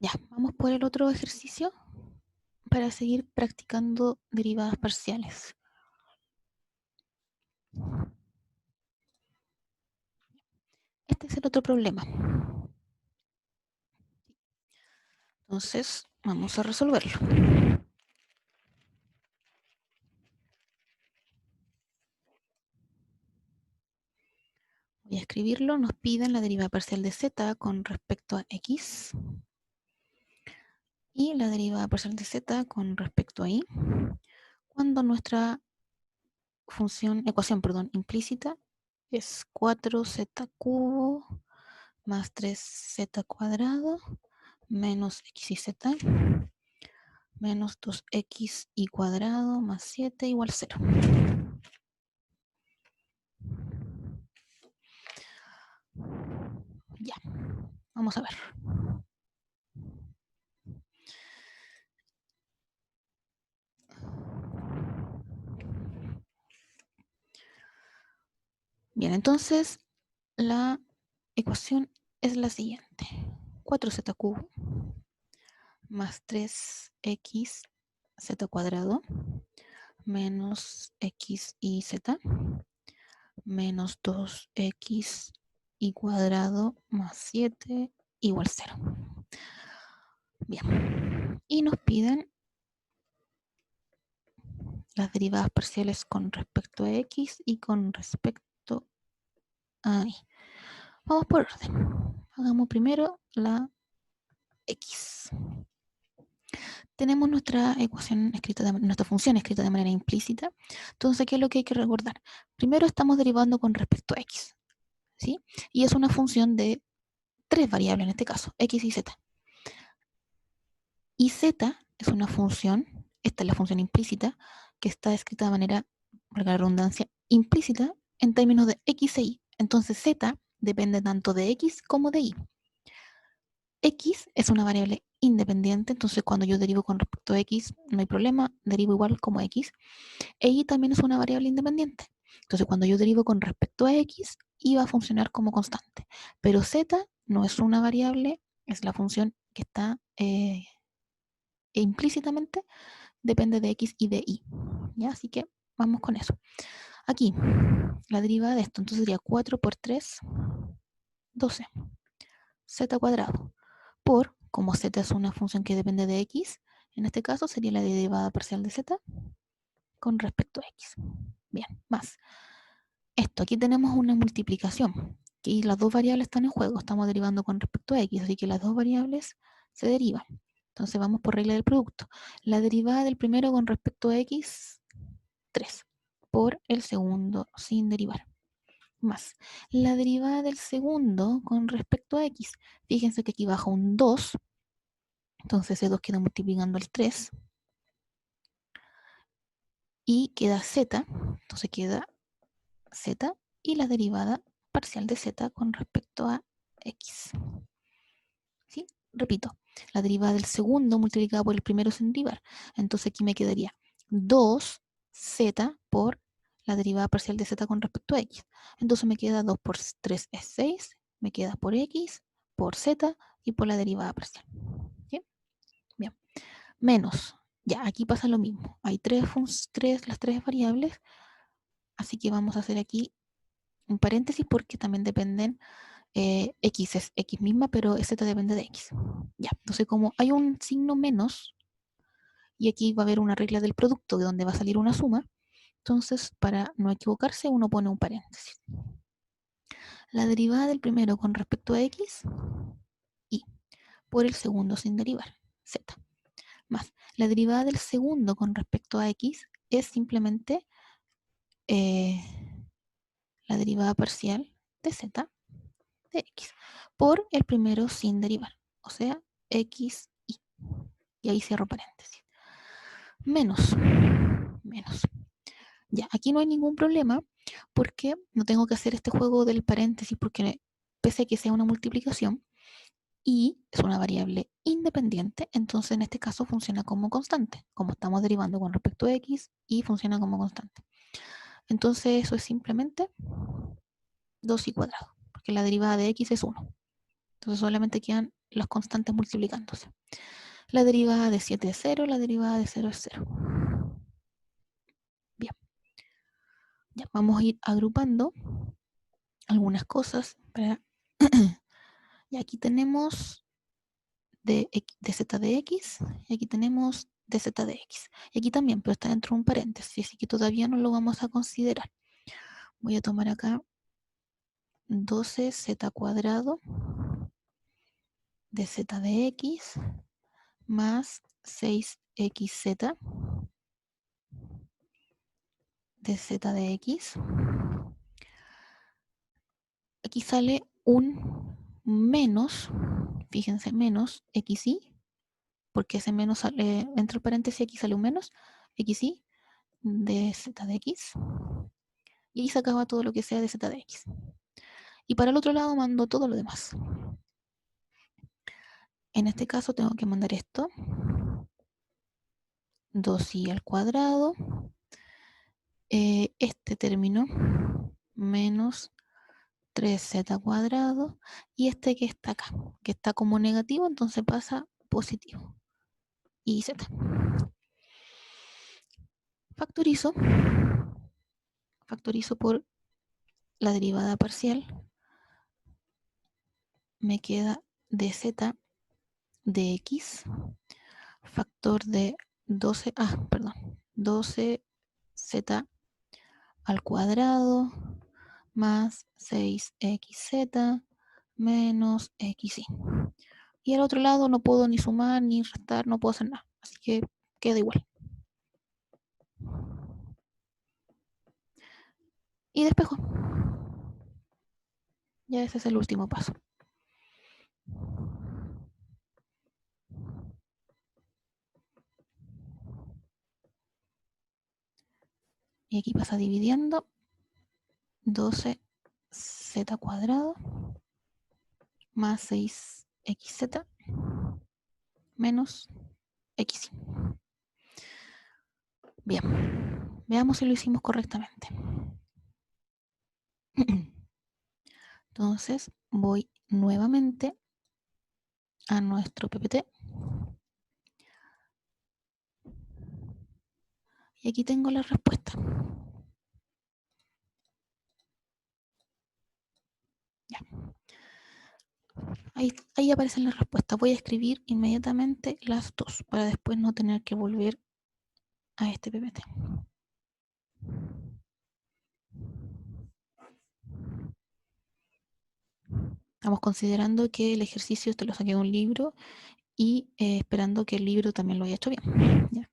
Ya, vamos por el otro ejercicio para seguir practicando derivadas parciales. Este es el otro problema. Entonces, vamos a resolverlo. Voy a escribirlo. Nos piden la derivada parcial de z con respecto a x y la derivada parcial de z con respecto a y cuando nuestra ecuación implícita es 4z cubo más 3z cuadrado menos x y z menos 2x y cuadrado más 7 igual 0. Ya, vamos a ver. Bien, entonces la ecuación es la siguiente. 4z cubo más 3x z cuadrado menos x y z menos 2x y cuadrado más 7 igual 0. Bien. Y nos piden las derivadas parciales con respecto a x y con respecto a y. Vamos por orden. Hagamos primero la x. Tenemos nuestra ecuación escrita, nuestra función escrita de manera implícita. Entonces, ¿qué es lo que hay que recordar? Primero estamos derivando con respecto a x, ¿sí? Y es una función de 3 variables en este caso, x y z. Y z es una función, esta es la función implícita, que está escrita de manera, por la redundancia, implícita en términos de x e y. Entonces z depende tanto de x como de y. X es una variable independiente, entonces cuando yo derivo con respecto a x no hay problema, derivo igual como x. E y también es una variable independiente. Entonces cuando yo derivo con respecto a x, y va a funcionar como constante. Pero z no es una variable, es la función que está implícitamente depende de x y de y. ¿Ya? Así que vamos con eso. Aquí, la derivada de esto, entonces sería 4 por 3, 12. Z cuadrado. Por, como z es una función que depende de x, en este caso sería la derivada parcial de z con respecto a x. Bien, más. Esto, aquí tenemos una multiplicación. Y las dos variables están en juego. Estamos derivando con respecto a x, así que las dos variables se derivan. Entonces vamos por regla del producto. La derivada del primero con respecto a x, 3. Por el segundo sin derivar. Más. La derivada del segundo con respecto a x. Fíjense que aquí baja un 2. Entonces ese 2 queda multiplicando el 3. Y queda z. Entonces queda z y la derivada parcial de z con respecto a x. ¿Sí? Repito, la derivada del segundo multiplicada por el primero sin derivar. Entonces aquí me quedaría 2z por la derivada parcial de z con respecto a x. Entonces me queda 2 por 3 es 6, me queda por x, por z y por la derivada parcial. ¿Sí? Bien. Menos. Ya, aquí pasa lo mismo. Hay las tres variables, así que vamos a hacer aquí un paréntesis porque también dependen, x es x misma, pero z depende de x. Ya, entonces como hay un signo menos, y aquí va a haber una regla del producto de donde va a salir una suma, entonces para no equivocarse uno pone un paréntesis. La derivada del primero con respecto a x, y por el segundo sin derivar, z. Más la derivada del segundo con respecto a x es simplemente la derivada parcial de z de x por el primero sin derivar, o sea, x y ahí cierro paréntesis. Menos. Ya, aquí no hay ningún problema porque no tengo que hacer este juego del paréntesis porque pese a que sea una multiplicación y es una variable independiente, entonces en este caso funciona como constante, como estamos derivando con respecto a x y funciona como constante. Entonces eso es simplemente 2 y cuadrado, porque la derivada de x es 1. Entonces solamente quedan las constantes multiplicándose. La derivada de 7 es 0, la derivada de 0 es 0. Bien. Ya, vamos a ir agrupando algunas cosas. Y aquí tenemos de z de x, y aquí tenemos de z de x. Y aquí también, pero está dentro de un paréntesis, así que todavía no lo vamos a considerar. Voy a tomar acá 12z cuadrado de z de x más 6xz de z de x. Aquí sale un menos, fíjense, menos xy, porque ese menos sale, entre paréntesis aquí sale un menos, xy de z de x, y ahí se acaba todo lo que sea de z de x. Y para el otro lado mando todo lo demás. En este caso tengo que mandar esto, 2y al cuadrado, este término, menos 3z cuadrado, y este que está acá, que está como negativo, entonces pasa positivo. Y z. Factorizo por la derivada parcial, me queda dz de x, factor de 12z al cuadrado más 6xz menos xy. Y al otro lado no puedo ni sumar ni restar, no puedo hacer nada, así que queda igual. Y despejo. Ya ese es el último paso. Y aquí pasa dividiendo 12z cuadrado más 6xz menos x. Bien, veamos si lo hicimos correctamente. Entonces voy nuevamente a nuestro PPT. Y aquí tengo la respuesta. Ya. Ahí aparecen las respuestas. Voy a escribir inmediatamente las dos para después no tener que volver a este PPT. Estamos considerando que el ejercicio este lo saqué de un libro y esperando que el libro también lo haya hecho bien. ¿Ya?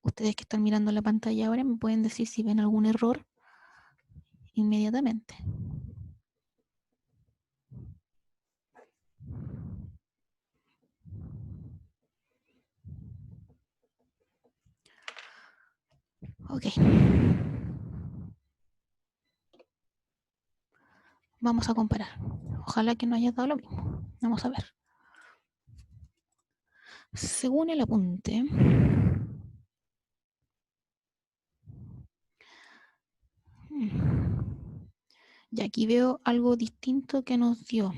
Ustedes que están mirando la pantalla ahora me pueden decir si ven algún error inmediatamente. Ok. Vamos a comparar. Ojalá que no haya dado lo mismo. Vamos a ver. Según el apunte, y aquí veo algo distinto que nos dio.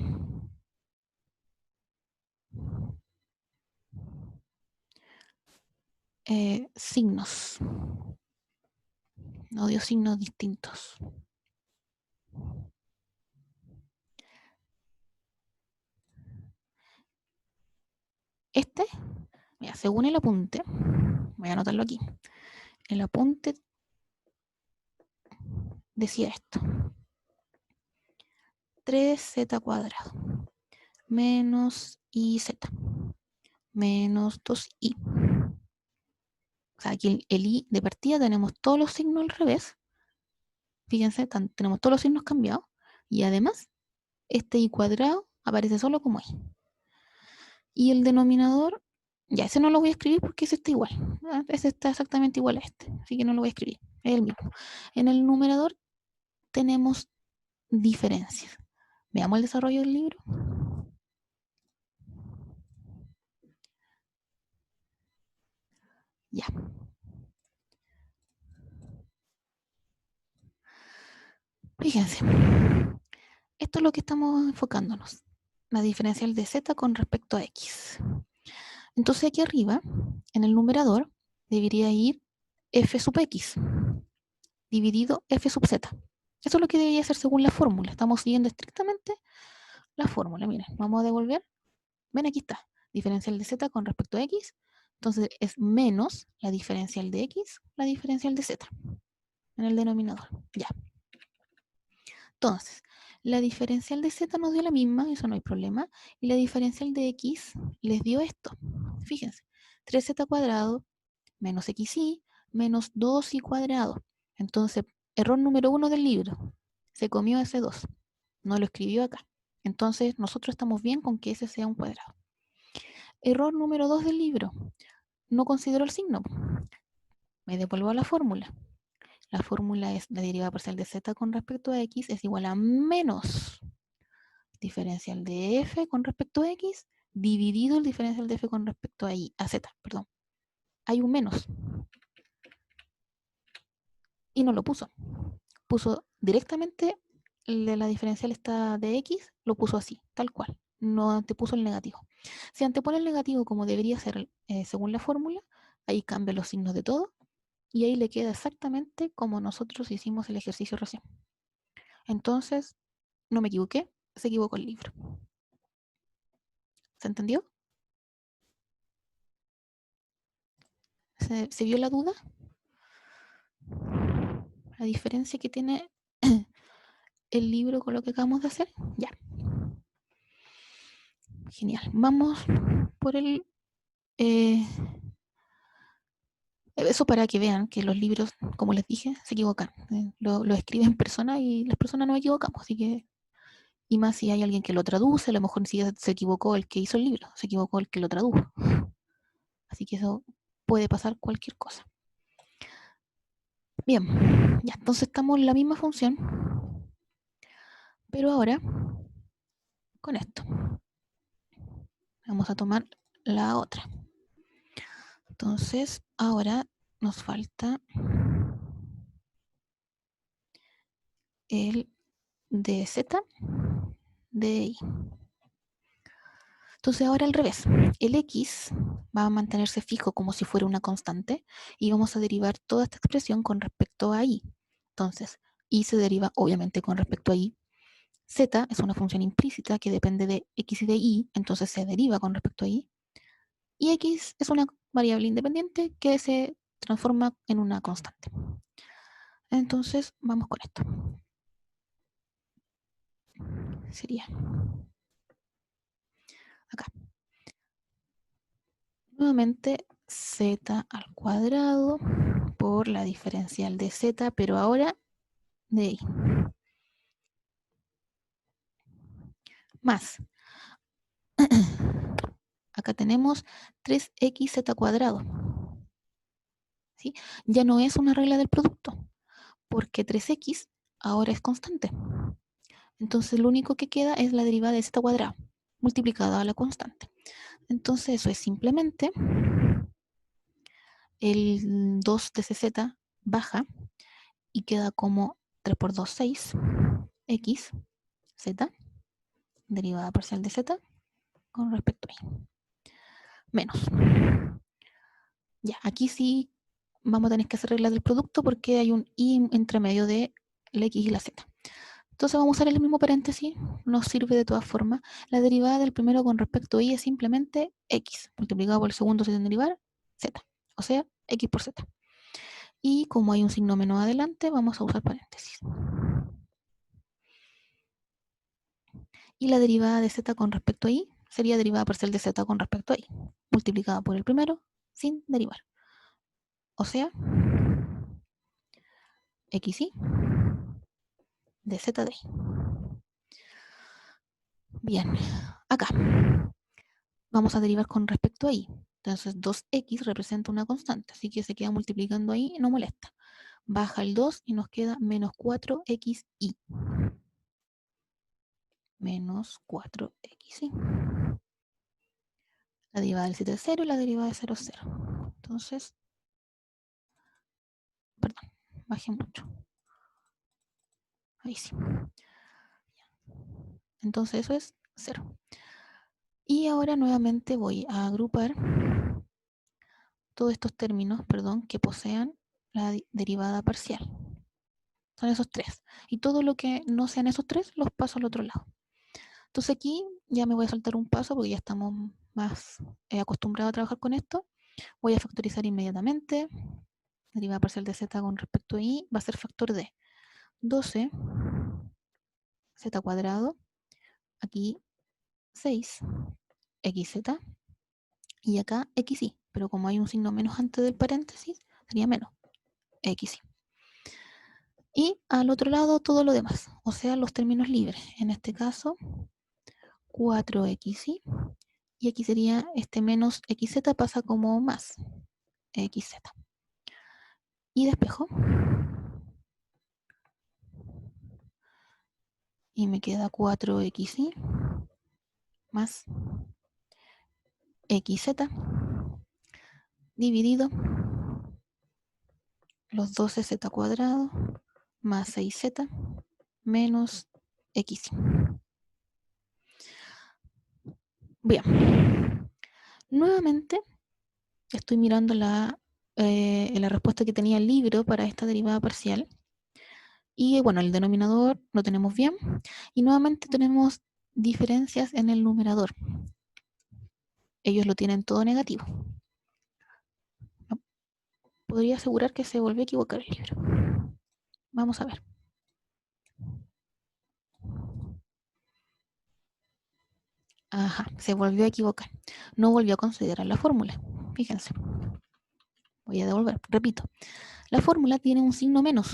Signos. Nos dio signos distintos. Este, mira, según el apunte, voy a anotarlo aquí. El apunte decía esto. 3z cuadrado menos iz menos 2i. O sea, aquí el i de partida tenemos todos los signos al revés. Fíjense, tenemos todos los signos cambiados. Y además, este i cuadrado aparece solo como i. Y el denominador, ya ese no lo voy a escribir porque ese está igual. Ese está exactamente igual a este. Así que no lo voy a escribir. Es el mismo. En el numerador tenemos diferencias. Veamos el desarrollo del libro. Ya. Fíjense. Esto es lo que estamos enfocándonos. la diferencial de z con respecto a x. Entonces aquí arriba, en el numerador, debería ir f sub x dividido f sub z. Eso es lo que debería ser según la fórmula. Estamos siguiendo estrictamente la fórmula. Miren, vamos a devolver. Ven, aquí está. Diferencial de z con respecto a x. Entonces es menos la diferencial de x, la diferencial de z en el denominador. Ya. Entonces, la diferencial de z nos dio la misma, eso no hay problema. Y la diferencial de x les dio esto. Fíjense, 3z cuadrado menos xy menos 2y cuadrado. Entonces, error número 1 del libro. Se comió ese 2. No lo escribió acá. Entonces, nosotros estamos bien con que ese sea un cuadrado. Error número 2 del libro. No considero el signo. Me devuelvo a la fórmula. La fórmula es la derivada parcial de z con respecto a x es igual a menos diferencial de f con respecto a x dividido el diferencial de f con respecto a z. Perdón. Hay un menos. Y no lo puso. Puso directamente la diferencial esta de x, lo puso así, tal cual. No antepuso el negativo. Si antepone el negativo como debería ser según la fórmula, ahí cambia los signos de todo y ahí le queda exactamente como nosotros hicimos el ejercicio recién. Entonces, no me equivoqué, se equivocó el libro. ¿Se entendió? ¿Se vio la duda? La diferencia que tiene el libro con lo que acabamos de hacer. Ya. Genial. Vamos por el... eso para que vean que los libros, como les dije, se equivocan. Lo escriben personas y las personas no equivocamos. Así que, y más si hay alguien que lo traduce, a lo mejor si se equivocó el que hizo el libro, se equivocó el que lo tradujo. Así que eso puede pasar cualquier cosa. Bien, ya, entonces estamos en la misma función, pero ahora con esto. Vamos a tomar la otra. Entonces, ahora nos falta el dz de y. Entonces ahora al revés, el x va a mantenerse fijo como si fuera una constante y vamos a derivar toda esta expresión con respecto a y. Entonces, y se deriva obviamente con respecto a y. Z es una función implícita que depende de x y de y, entonces se deriva con respecto a y. Y x es una variable independiente que se transforma en una constante. Entonces, vamos con esto. Sería acá. Nuevamente, z al cuadrado por la diferencial de z, pero ahora de y. Más. Acá tenemos 3xz cuadrado. ¿Sí? Ya no es una regla del producto, porque 3x ahora es constante. Entonces lo único que queda es la derivada de z cuadrado multiplicada a la constante. Entonces eso es simplemente el 2 de cz baja y queda como 3 por 2, 6, x, z, derivada parcial de z con respecto a y. Menos. Ya, aquí sí vamos a tener que hacer regla del producto porque hay un y entre medio de la x y la z. Entonces vamos a usar el mismo paréntesis, nos sirve de todas formas. La derivada del primero con respecto a y es simplemente x, multiplicado por el segundo sin derivar, z. O sea, x por z. Y como hay un signo menos adelante, vamos a usar paréntesis. Y la derivada de z con respecto a y sería derivada parcial de z con respecto a y, multiplicada por el primero sin derivar. O sea, xy de z de y. Bien, acá vamos a derivar con respecto a y. Entonces 2x representa una constante, así que se queda multiplicando ahí, no molesta. Baja el 2 y nos queda menos 4xy. Menos 4xy. La derivada del 7 es 0 y la derivada de 0 es 0. Entonces, perdón, bajé mucho. Ahí sí. Entonces eso es 0. Y ahora nuevamente voy a agrupar todos estos términos, que posean la derivada parcial. Son esos tres. Y todo lo que no sean esos tres, los paso al otro lado. Entonces aquí ya me voy a saltar un paso porque ya estamos más acostumbrados a trabajar con esto. Voy a factorizar inmediatamente. Derivada parcial de z con respecto a y va a ser factor de 12 z cuadrado. Aquí 6 xz. Y acá xy. Pero como hay un signo menos antes del paréntesis, sería menos xy. Y al otro lado todo lo demás, o sea, los términos libres. En este caso, 4xy. Y aquí sería este menos xz pasa como más xz. Y despejo. Y me queda 4xy más xz dividido los 12z cuadrado más 6z menos xy. Bien. Nuevamente estoy mirando la respuesta que tenía el libro para esta derivada parcial. Y bueno, el denominador lo tenemos bien. Y nuevamente tenemos diferencias en el numerador. Ellos lo tienen todo negativo. Podría asegurar que se volvió a equivocar el libro. Vamos a ver. Ajá, se volvió a equivocar. No volvió a considerar la fórmula. Fíjense. Voy a devolver. Repito. La fórmula tiene un signo menos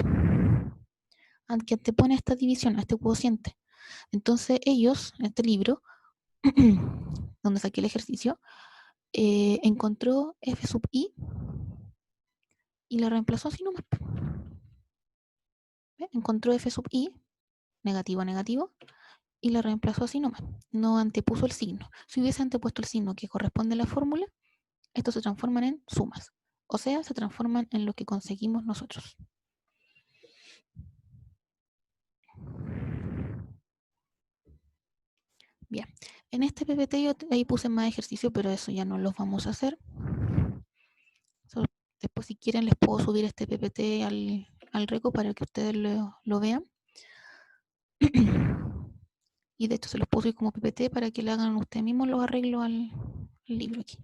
que antepone a esta división, a este cociente. Entonces ellos, en este libro, donde saqué el ejercicio, encontró f sub i y la reemplazó así nomás. ¿Ve? Encontró f sub i, negativo a negativo, y la reemplazó así nomás. No antepuso el signo. Si hubiese antepuesto el signo que corresponde a la fórmula, estos se transforman en sumas. O sea, se transforman en lo que conseguimos nosotros. Bien, en este PPT yo ahí puse más ejercicio, pero eso ya no los vamos a hacer. Después, si quieren, les puedo subir este PPT al reco para que ustedes lo vean. Y de hecho se los puse como PPT para que le hagan ustedes mismos los arreglos al libro aquí.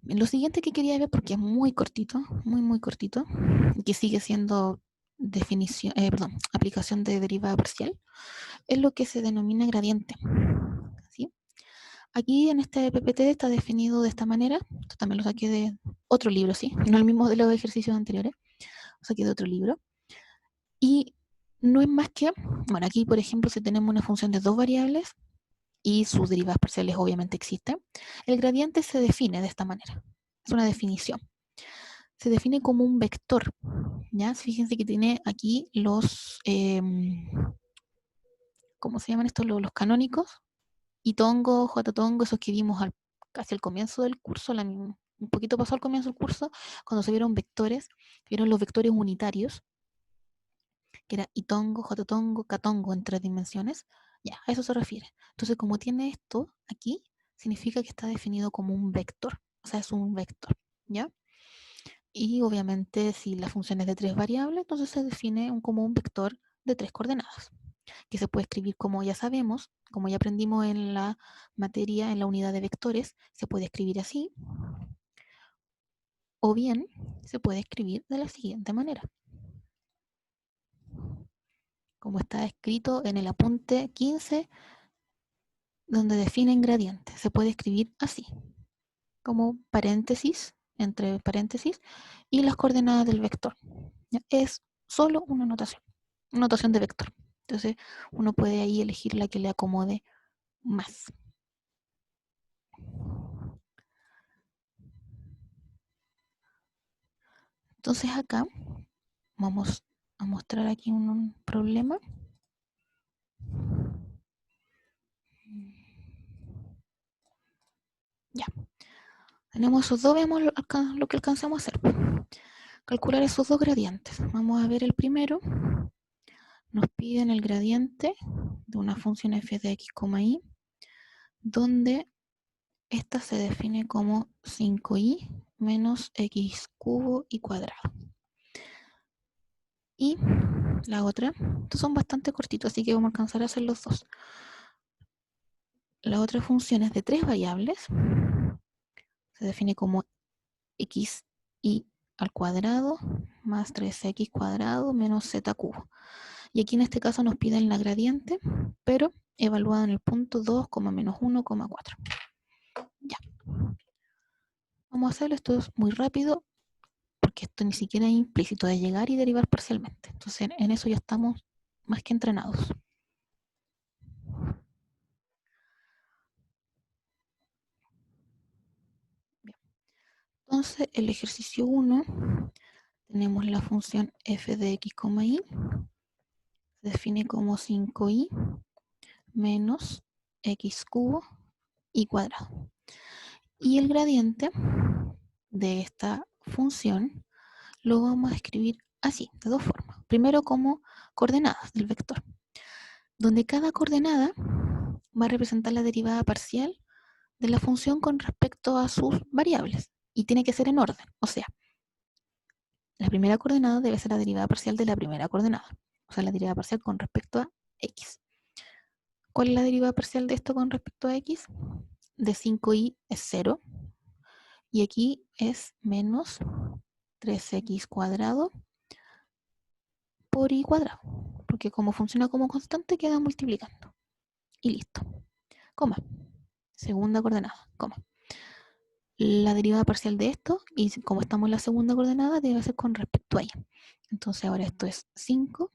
Lo siguiente que quería ver, porque es muy cortito, muy cortito, y que sigue siendo aplicación de derivada parcial, es lo que se denomina gradiente. ¿Sí? Aquí en este PPT está definido de esta manera. Esto también lo saqué de otro libro, ¿sí? No el mismo de los ejercicios anteriores. Lo saqué de otro libro. Y no es más que, bueno, aquí por ejemplo, si tenemos una función de dos variables y sus derivadas parciales obviamente existen, el gradiente se define de esta manera. Es una definición. Se define como un vector. ¿Ya? Fíjense que tiene aquí los, ¿cómo se llaman estos? Los canónicos. Itongo, Jtongo, esos que vimos casi al comienzo del curso, un poquito pasó al comienzo del curso, cuando se vieron vectores, vieron los vectores unitarios, que era Itongo, Jtongo, Ktongo en 3 dimensiones. Ya, a eso se refiere. Entonces, como tiene esto aquí, significa que está definido como un vector. O sea, es un vector, ¿ya? Y obviamente, si la función es de 3 variables, entonces se define como un vector de 3 coordenadas, que se puede escribir como ya sabemos, como ya aprendimos en la materia, en la unidad de vectores, se puede escribir así, o bien se puede escribir de la siguiente manera, como está escrito en el apunte 15, donde definen gradiente. Se puede escribir así, como paréntesis, entre paréntesis, y las coordenadas del vector. ¿Ya? Es solo una notación de vector. Entonces uno puede ahí elegir la que le acomode más. Entonces acá vamos a mostrar aquí un problema. Ya. Tenemos esos dos, veamos lo que alcanzamos a hacer. Calcular esos dos gradientes. Vamos a ver el primero. nos piden el gradiente de una función f de x, y, donde esta se define como 5i menos x cubo y cuadrado. Y la otra, estos son bastante cortitos, así que vamos a alcanzar a hacer los dos. La otra función es de 3 variables, se define como x y al cuadrado más 3x cuadrado menos z cubo. Y aquí en este caso nos piden la gradiente, pero evaluada en el punto 2, menos 1,4. Ya. Vamos a hacerlo, esto es muy rápido, porque esto ni siquiera es implícito de llegar y derivar parcialmente. Entonces en eso ya estamos más que entrenados. Bien. Entonces el ejercicio 1, tenemos la función f de x, y, se define como 5i menos x cubo y cuadrado. Y el gradiente de esta función lo vamos a escribir así, de dos formas. Primero como coordenadas del vector, donde cada coordenada va a representar la derivada parcial de la función con respecto a sus variables. Y tiene que ser en orden. O sea, la primera coordenada debe ser la derivada parcial de la primera coordenada. O sea, la derivada parcial con respecto a x. ¿Cuál es la derivada parcial de esto con respecto a x? De 5i es 0. Y aquí es menos 3x cuadrado por y cuadrado. Porque como funciona como constante, queda multiplicando. Y listo. Coma. Segunda coordenada. Coma. La derivada parcial de esto, y como estamos en la segunda coordenada, debe ser con respecto a y. Entonces ahora esto es 5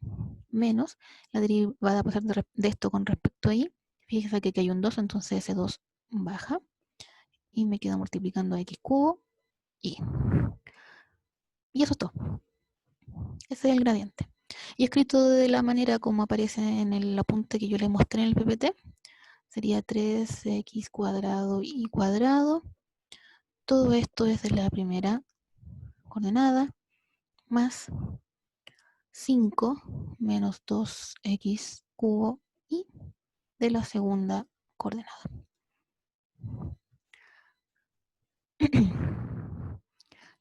menos la derivada parcial de esto con respecto a y. Fíjese que aquí hay un 2, entonces ese 2 baja. Y me queda multiplicando a x cubo y. Y eso es todo. Ese es el gradiente. Y escrito de la manera como aparece en el apunte que yo les mostré en el PPT, sería 3x cuadrado y cuadrado. Todo esto es de la primera coordenada, más 5 menos 2x cubo y de la segunda coordenada.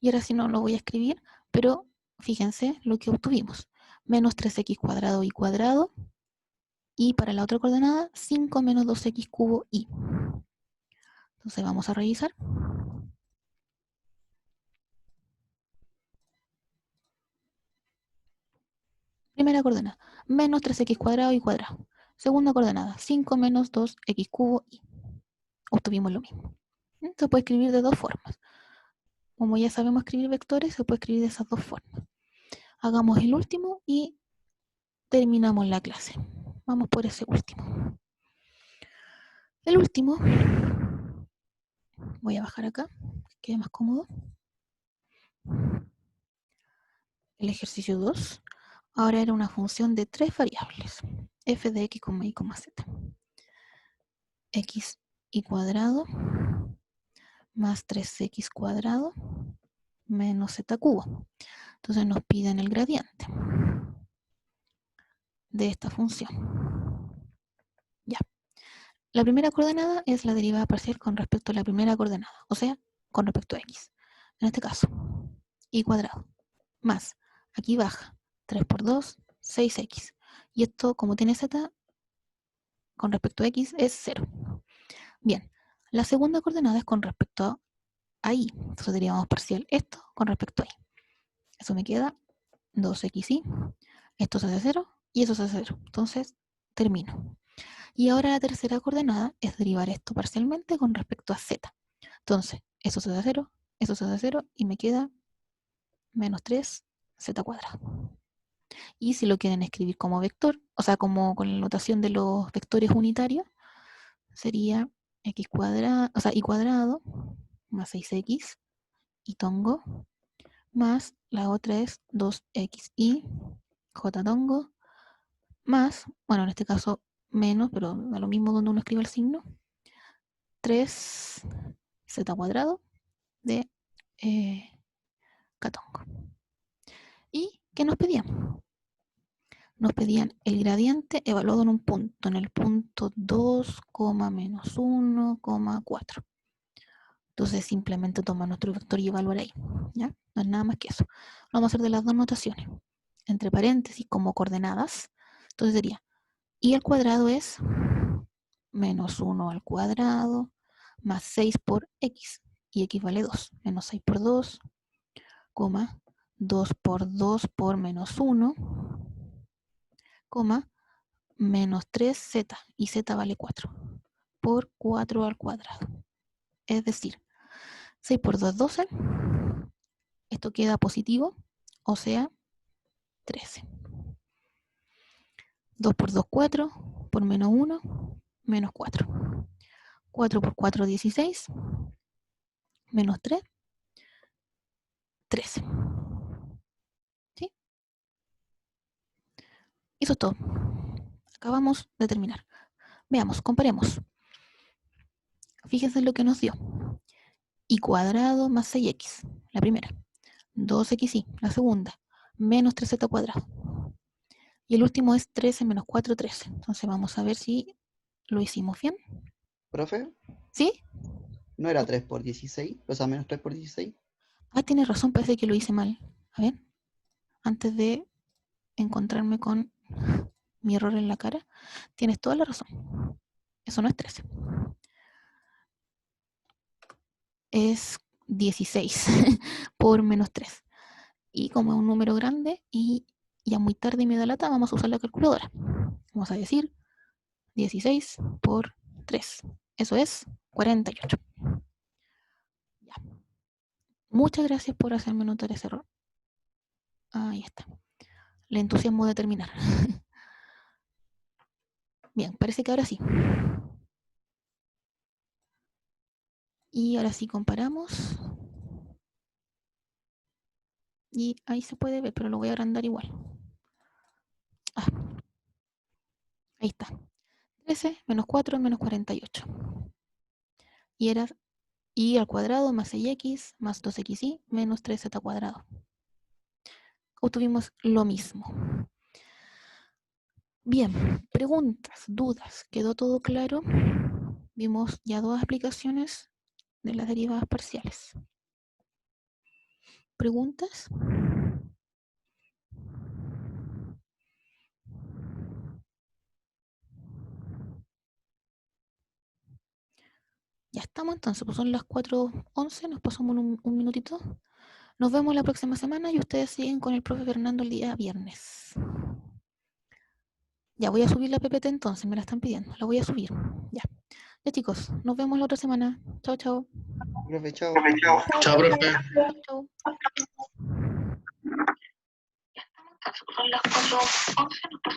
Y ahora sí no lo voy a escribir, pero fíjense lo que obtuvimos. Menos 3x cuadrado y cuadrado. Y para la otra coordenada, 5 menos 2x cubo y. Entonces vamos a revisar. Primera coordenada, menos 3x cuadrado y cuadrado. Segunda coordenada, 5 menos 2x cubo y. Obtuvimos lo mismo. Se puede escribir de dos formas. Como ya sabemos escribir vectores, se puede escribir de esas dos formas. Hagamos el último y terminamos la clase. Vamos por ese último. El último, voy a bajar acá, que quede más cómodo. El ejercicio 2, ahora era una función de tres variables, f de x, y, z. X y cuadrado más 3x cuadrado menos z cubo. Entonces nos piden el gradiente de esta función. Ya. La primera coordenada es la derivada parcial con respecto a la primera coordenada, o sea, con respecto a x. En este caso, y cuadrado, más, aquí baja, 3 por 2, 6x. Y esto, como tiene z, con respecto a x es 0. Bien, la segunda coordenada es con respecto a y. Entonces derivamos parcial esto con respecto a y. Eso me queda 2xy. Esto se hace 0 y eso se hace 0. Entonces, termino. Y ahora la tercera coordenada es derivar esto parcialmente con respecto a z. Entonces, eso se hace 0, eso se hace 0 y me queda menos 3z cuadrado. Y si lo quieren escribir como vector, o sea, como con la notación de los vectores unitarios, sería x cuadrado, o sea, y cuadrado más 6x y tongo, más la otra es 2xy, j tongo, más, bueno, en este caso menos, pero da lo mismo donde uno escribe el signo, 3z cuadrado de k tongo. ¿Y qué nos pedían? nos pedían el gradiente evaluado en un punto, en el punto 2, menos 1,4. Entonces simplemente toma nuestro vector y evaluar ahí, ¿ya? No es nada más que eso. Lo vamos a hacer de las dos notaciones, entre paréntesis como coordenadas. Entonces sería, y al cuadrado es menos 1 al cuadrado más 6 por x, y x vale 2, menos 6 por 2, 2 por 2 por menos 1, menos 3z, y z vale 4, por 4 al cuadrado. Es decir, 6 por 2 es 12, esto queda positivo, o sea, 13. 2 por 2, 4, por menos 1, menos 4. 4 por 4, 16, menos 3, 13. ¿Sí? Eso es todo. Acabamos de terminar. Veamos, comparemos. Fíjense lo que nos dio. Y cuadrado más 6x, la primera. 2xy, la segunda. Menos 3z cuadrado. Y el último es 13 menos 4, 13. Entonces vamos a ver si lo hicimos bien. ¿Profe? ¿Sí? ¿No era 3 por 16? O sea, menos 3 por 16. Ah, tienes razón, parece que lo hice mal. A ver, antes de encontrarme con mi error en la cara, tienes toda la razón. Eso no es 13. Es 16 por menos 3. Y como es un número grande y ya muy tarde y me da lata, vamos a usar la calculadora. Vamos a decir 16 por 3. Eso es 48. Ya. Muchas gracias por hacerme notar ese error. Ahí está. El entusiasmo de terminar. Bien, parece que ahora sí. Y ahora sí comparamos. Y ahí se puede ver, pero lo voy a agrandar igual. Ah, ahí está. 13 menos 4 menos 48. Y era y al cuadrado más 6x más 2xy menos 3z cuadrado. Obtuvimos lo mismo. Bien, preguntas, dudas, ¿quedó todo claro? Vimos ya dos aplicaciones de las derivadas parciales. ¿Preguntas? Ya estamos entonces, pues son las 4:11, nos pasamos un minutito. Nos vemos la próxima semana y ustedes siguen con el profe Fernando el día viernes. Ya voy a subir la PPT entonces, me la están pidiendo, la voy a subir. Ya, ya chicos, nos vemos la otra semana. Chao, chao. Profe, chao. Chao, profe. Chao. Son las 4:11.